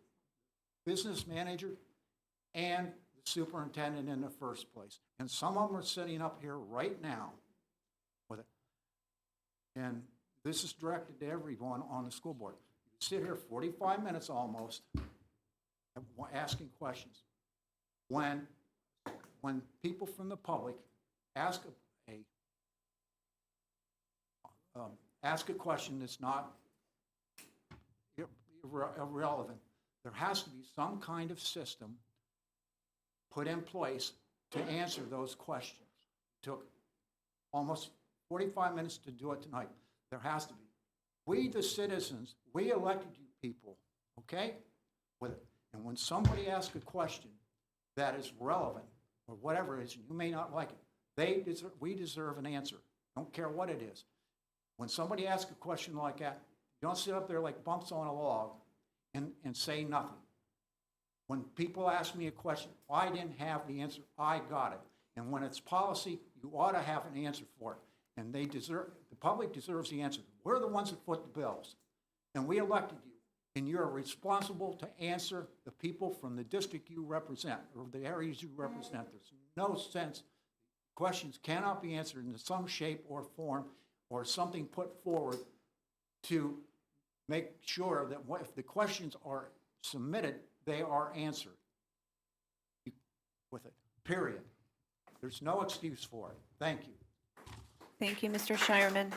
business manager and the superintendent in the first place. And some of them are sitting up here right now with it. And this is directed to everyone on the school board. You sit here 45 minutes almost asking questions. When people from the public ask a question that's not irrelevant, there has to be some kind of system put in place to answer those questions. It took almost 45 minutes to do it tonight. There has to be. We, the citizens, we elected you people, okay? And when somebody asks a question that is relevant or whatever it is, you may not like it, we deserve an answer. Don't care what it is. When somebody asks a question like that, you don't sit up there like bumps on a log and say nothing. When people ask me a question, I didn't have the answer, I got it. And when it's policy, you ought to have an answer for it. And the public deserves the answer. We're the ones that foot the bills. And we elected you. And you're responsible to answer the people from the district you represent, or the areas you represent. There's no sense. Questions cannot be answered in some shape or form, or something put forward to make sure that if the questions are submitted, they are answered with it, period. There's no excuse for it. Thank you. Thank you, Mr. Shireman.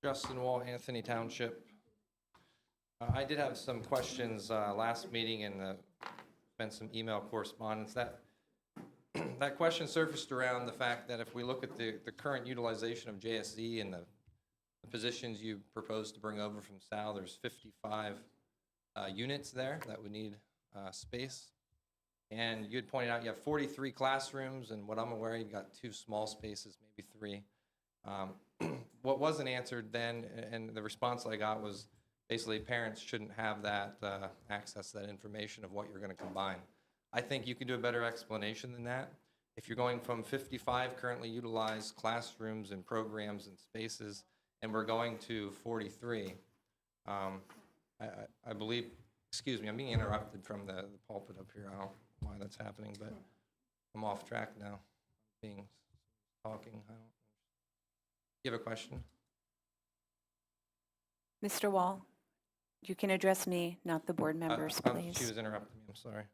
Justin Wall, Anthony Township. I did have some questions last meeting, and been some email correspondence. That question surfaced around the fact that if we look at the current utilization of JSD and the positions you propose to bring over from Sal, there's 55 units there that would need space. And you had pointed out you have 43 classrooms, and what I'm aware, you've got 2 small spaces, maybe 3. What wasn't answered then, and the response I got was basically parents shouldn't have that access to that information of what you're going to combine. I think you can do a better explanation than that. If you're going from 55 currently utilized classrooms and programs and spaces, and we're going to 43, I believe, excuse me, I'm being interrupted from the pulpit up here. I don't know why that's happening, but I'm off track now. Talking. You have a question? Mr. Wall, you can address me, not the board members, please. She was interrupting me, I'm sorry.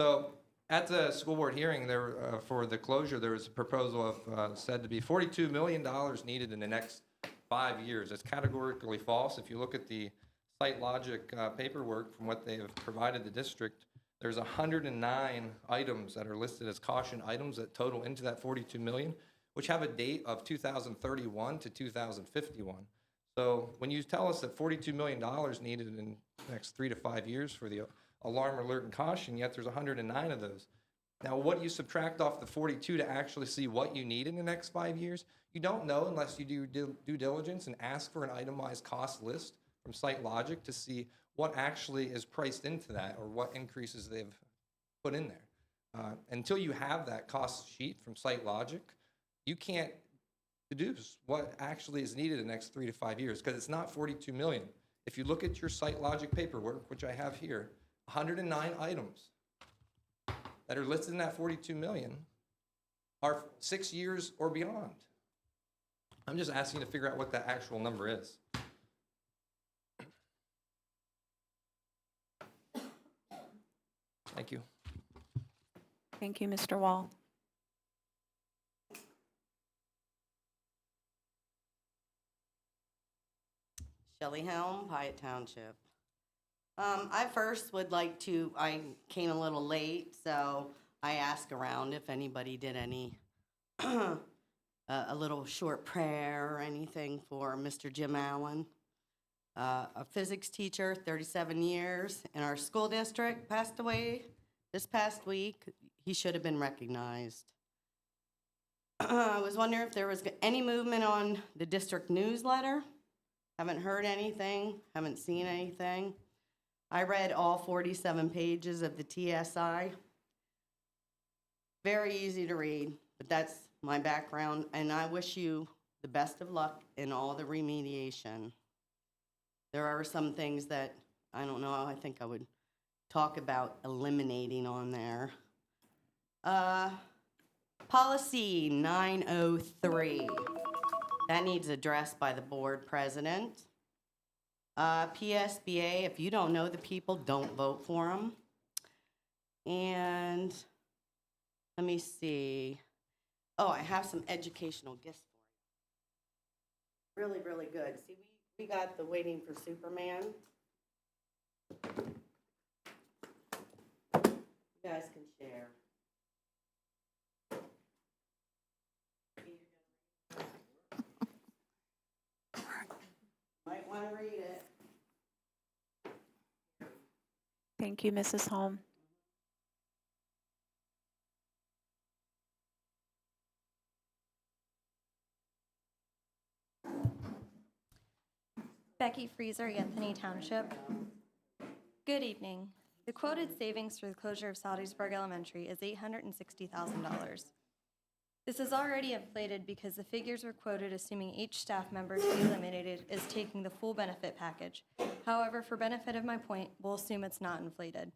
So at the school board hearing there for the closure, there was a proposal of said to be $42 million needed in the next 5 years. It's categorically false. If you look at the site logic paperwork from what they have provided the district, there's 109 items that are listed as caution items that total into that 42 million, which have a date of 2031 to 2051. So when you tell us that $42 million needed in the next 3 to 5 years for the alarm, alert, and caution, yet there's 109 of those. Now, what do you subtract off the 42 to actually see what you need in the next 5 years? You don't know unless you do due diligence and ask for an itemized cost list from Site Logic to see what actually is priced into that or what increases they've put in there. Until you have that cost sheet from Site Logic, you can't deduce what actually is needed in the next 3 to 5 years, because it's not 42 million. If you look at your Site Logic paperwork, which I have here, 109 items that are listed in that 42 million are 6 years or beyond. I'm just asking to figure out what that actual number is. Thank you, Mr. Wall. Shelley Helm, Hyatt Township. I first would like to, I came a little late, so I asked around if anybody did any, a little short prayer or anything for Mr. Jim Allen. A physics teacher, 37 years, in our school district, passed away this past week. He should have been recognized. I was wondering if there was any movement on the district newsletter. Haven't heard anything, haven't seen anything. I read all 47 pages of the TSI. Very easy to read, but that's my background, and I wish you the best of luck in all the remediation. There are some things that, I don't know, I think I would talk about eliminating on there. Policy 903. That needs addressed by the board president. PSBA, if you don't know the people, don't vote for them. And let me see. Oh, I have some educational gifts for you. Really, really good. See, we got the Waiting for Superman. You guys can share. Might want to read it. Thank you, Mrs. Holm. Becky Freezer, Anthony Township. Good evening. The quoted savings for the closure of Saldiesburg Elementary is $860,000. This is already inflated because the figures were quoted assuming each staff member to be eliminated is taking the full benefit package. However, for benefit of my point, we'll assume it's not inflated.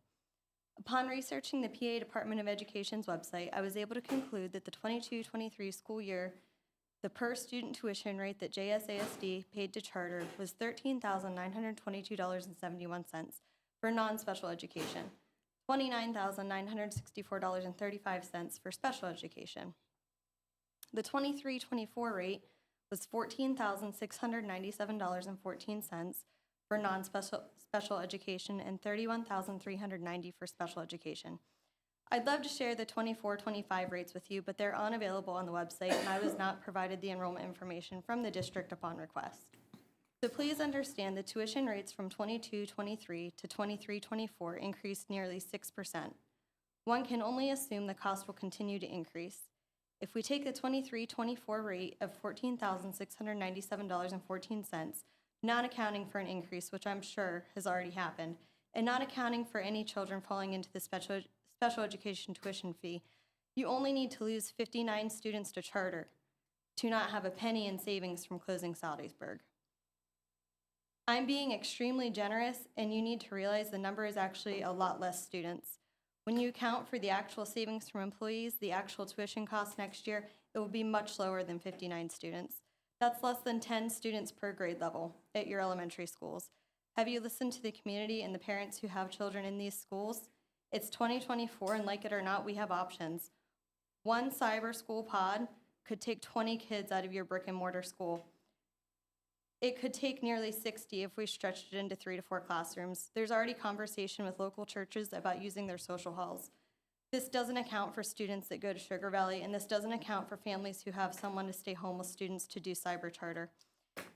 Upon researching the PA Department of Education's website, I was able to conclude that the 22-23 school year, the per student tuition rate that JSASD paid to charter was $13,922.71 for non-special education, $29,964.35 for special education. The 23-24 rate was $14,697.14 for non-special education and $31,390 for special education. I'd love to share the 24-25 rates with you, but they're unavailable on the website, and I was not provided the enrollment information from the district upon request. So please understand the tuition rates from 22-23 to 23-24 increased nearly 6%. One can only assume the cost will continue to increase. If we take the 23-24 rate of $14,697.14, not accounting for an increase, which I'm sure has already happened, and not accounting for any children falling into the special education tuition fee, you only need to lose 59 students to charter to not have a penny in savings from closing Saldiesburg. I'm being extremely generous, and you need to realize the number is actually a lot less students. When you account for the actual savings from employees, the actual tuition cost next year, it will be much lower than 59 students. That's less than 10 students per grade level at your elementary schools. Have you listened to the community and the parents who have children in these schools? It's 2024, and like it or not, we have options. One cyber school pod could take 20 kids out of your brick and mortar school. It could take nearly 60 if we stretched it into 3 to 4 classrooms. There's already conversation with local churches about using their social halls. This doesn't account for students that go to Sugar Valley, and this doesn't account for families who have someone to stay home with students to do cyber charter.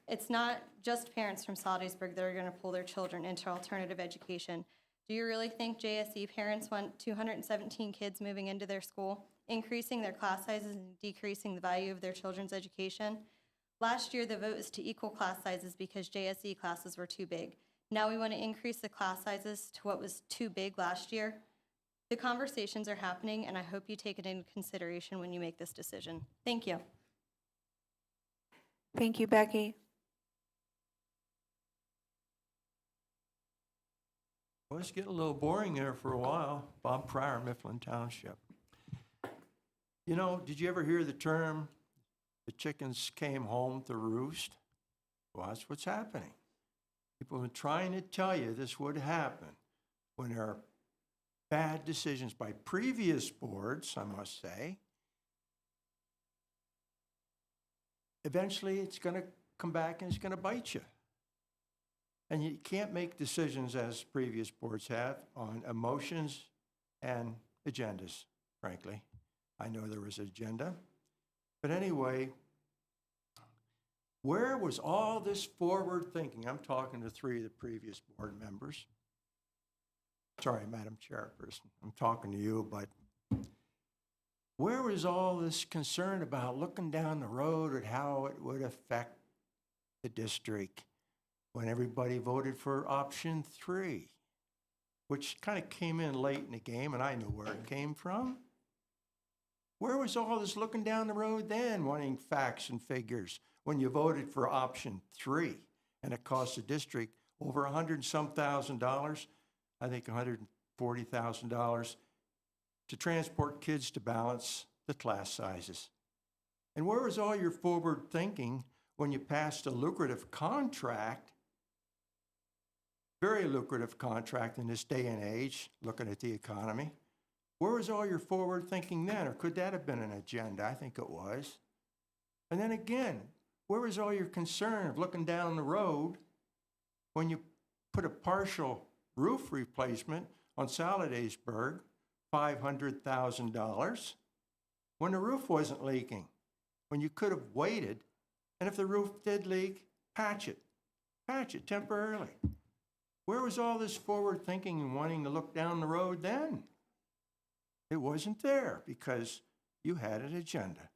It's not just parents from Saldiesburg that are going to pull their children into alternative education. Do you really think JSE parents want 217 kids moving into their school, increasing their class sizes and decreasing the value of their children's education? Last year, the vote was to equal class sizes because JSE classes were too big. Now we want to increase the class sizes to what was too big last year. The conversations are happening, and I hope you take it into consideration when you make this decision. Thank you. Thank you, Becky. Well, it's getting a little boring there for a while. Bob Pryor, Mifflin Township. You know, did you ever hear the term, the chickens came home to roost? Well, that's what's happening. People have been trying to tell you this would happen when there are bad decisions by previous boards, I must say, eventually it's going to come back and it's going to bite you. And you can't make decisions as previous boards have on emotions and agendas, frankly. I know there was an agenda. But anyway, where was all this forward thinking? I'm talking to 3 of the previous board members. Sorry, Madam Chairperson, I'm talking to you, but where was all this concern about looking down the road at how it would affect the district when everybody voted for option 3, which kind of came in late in the game, and I know where it came from? Where was all this looking down the road then, wanting facts and figures, when you voted for option 3, and it cost the district over $100-some thousand, I think $140,000, to transport kids to balance the class sizes? And where was all your forward thinking when you passed a lucrative contract, very lucrative contract in this day and age, looking at the economy? Where was all your forward thinking then? Or could that have been an agenda? I think it was. And then again, where was all your concern of looking down the road when you put a partial roof replacement on Saladaysburg, $500,000, when the roof wasn't leaking, when you could have waited, and if the roof did leak, patch it temporarily? Where was all this forward thinking and wanting to look down the road then? It wasn't there because you had an agenda.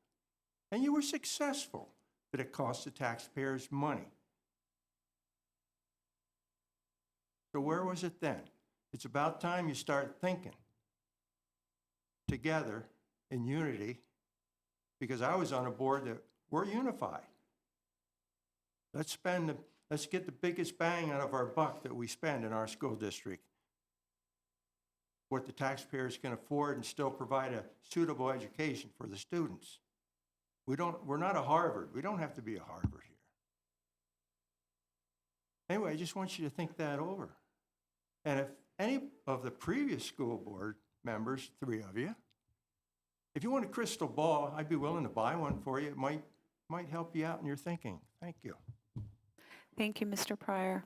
And you were successful, but it cost the taxpayers money. So where was it then? It's about time you start thinking together in unity, because I was on a board that we're unified. Let's get the biggest bang out of our buck that we spend in our school district, what the taxpayers can afford, and still provide a suitable education for the students. We're not a Harvard. We don't have to be a Harvard here. Anyway, I just want you to think that over. And if any of the previous school board members, 3 of you, if you want a crystal ball, I'd be willing to buy one for you. It might help you out in your thinking. Thank you. Thank you, Mr. Pryor.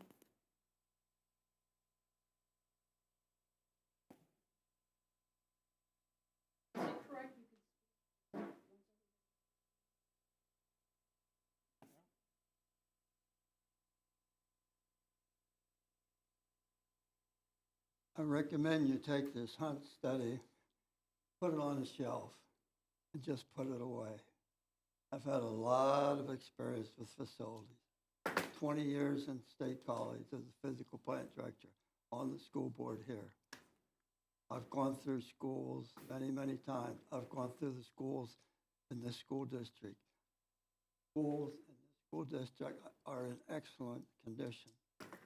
I recommend you take this hunt study, put it on a shelf, and just put it away. I've had a lot of experience with facilities. 20 years in State College as a physical plant director on the school board here. I've gone through schools many, many times. I've gone through the schools in this school district. Schools in this school district are in excellent condition.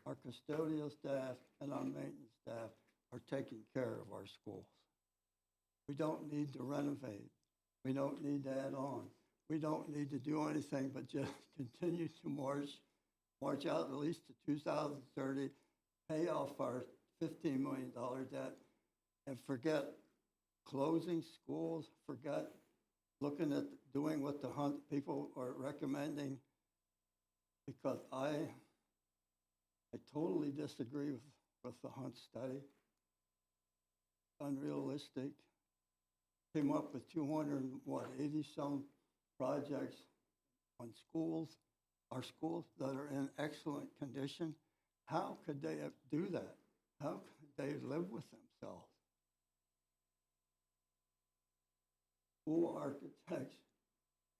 Our custodial staff and our maintenance staff are taking care of our schools. We don't need to renovate. We don't need to add on. We don't need to do anything but just continue to march out at least to 2030, pay off our $15 million debt, and forget closing schools, forget looking at doing what the Hunt people are recommending, because I totally disagree with the Hunt study. Unrealistic. Came up with 80-some projects on schools, our schools that are in excellent condition. How could they do that? How could they live with themselves? School architects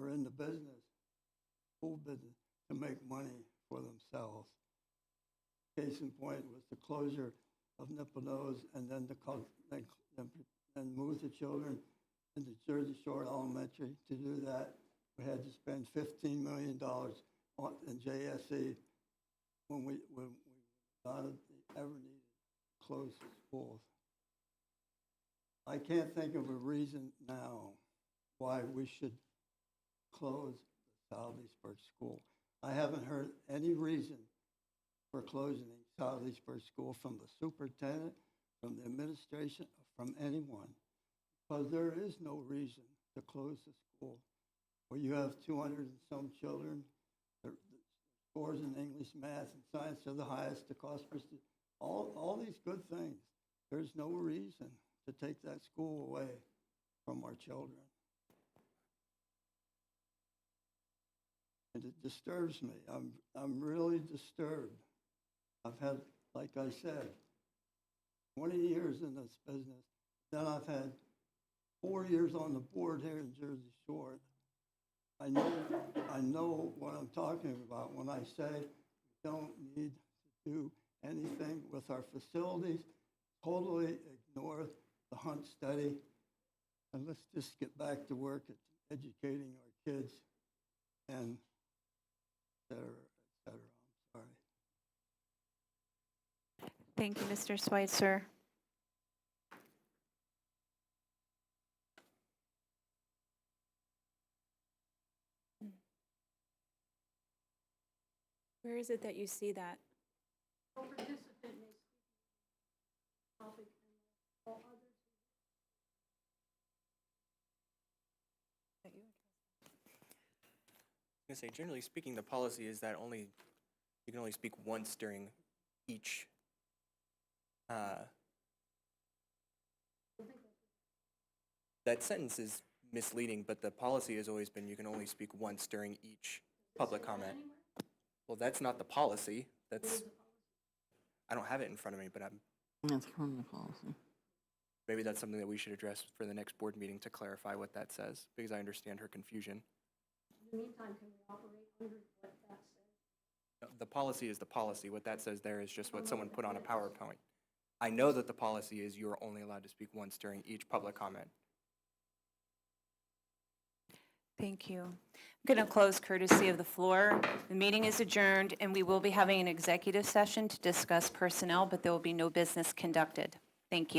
are in the school business, to make money for themselves. Case in point was the closure of Nipponose, and then then move the children into Jersey Shore Elementary. To do that, we had to spend $15 million in JSASD when we not ever needed to close the schools. I can't think of a reason now why we should close the Saladaysburg School. I haven't heard any reason for closing Saladaysburg School from the superintendent, from the administration, from anyone, because there is no reason to close the school. Where you have 200 and some children, the scores in English, math, and science are the highest, the cost per student, all these good things. There's no reason to take that school away from our children. And it disturbs me. I'm really disturbed. I've had, like I said, 20 years in this business. Then I've had 4 years on the board here in Jersey Shore. I know what I'm talking about when I say we don't need to do anything with our facilities, totally ignore the Hunt study, and let's just get back to work at educating our kids and et cetera, et cetera. I'm sorry. Thank you, Mr. Schweitzer. Where is it that you see that? I was gonna say, generally speaking, the policy is that you can only speak once during each, that sentence is misleading, but the policy has always been you can only speak once during each public comment. Well, that's not the policy. I don't have it in front of me, but That's from the policy. maybe that's something that we should address for the next board meeting to clarify what that says, because I understand her confusion. In the meantime, can we operate under what that says? The policy is the policy. What that says there is just what someone put on a PowerPoint. I know that the policy is you are only allowed to speak once during each public comment. Thank you. I'm going to close courtesy of the floor. The meeting is adjourned, and we will be having an executive session to discuss personnel, but there will be no business conducted. Thank you.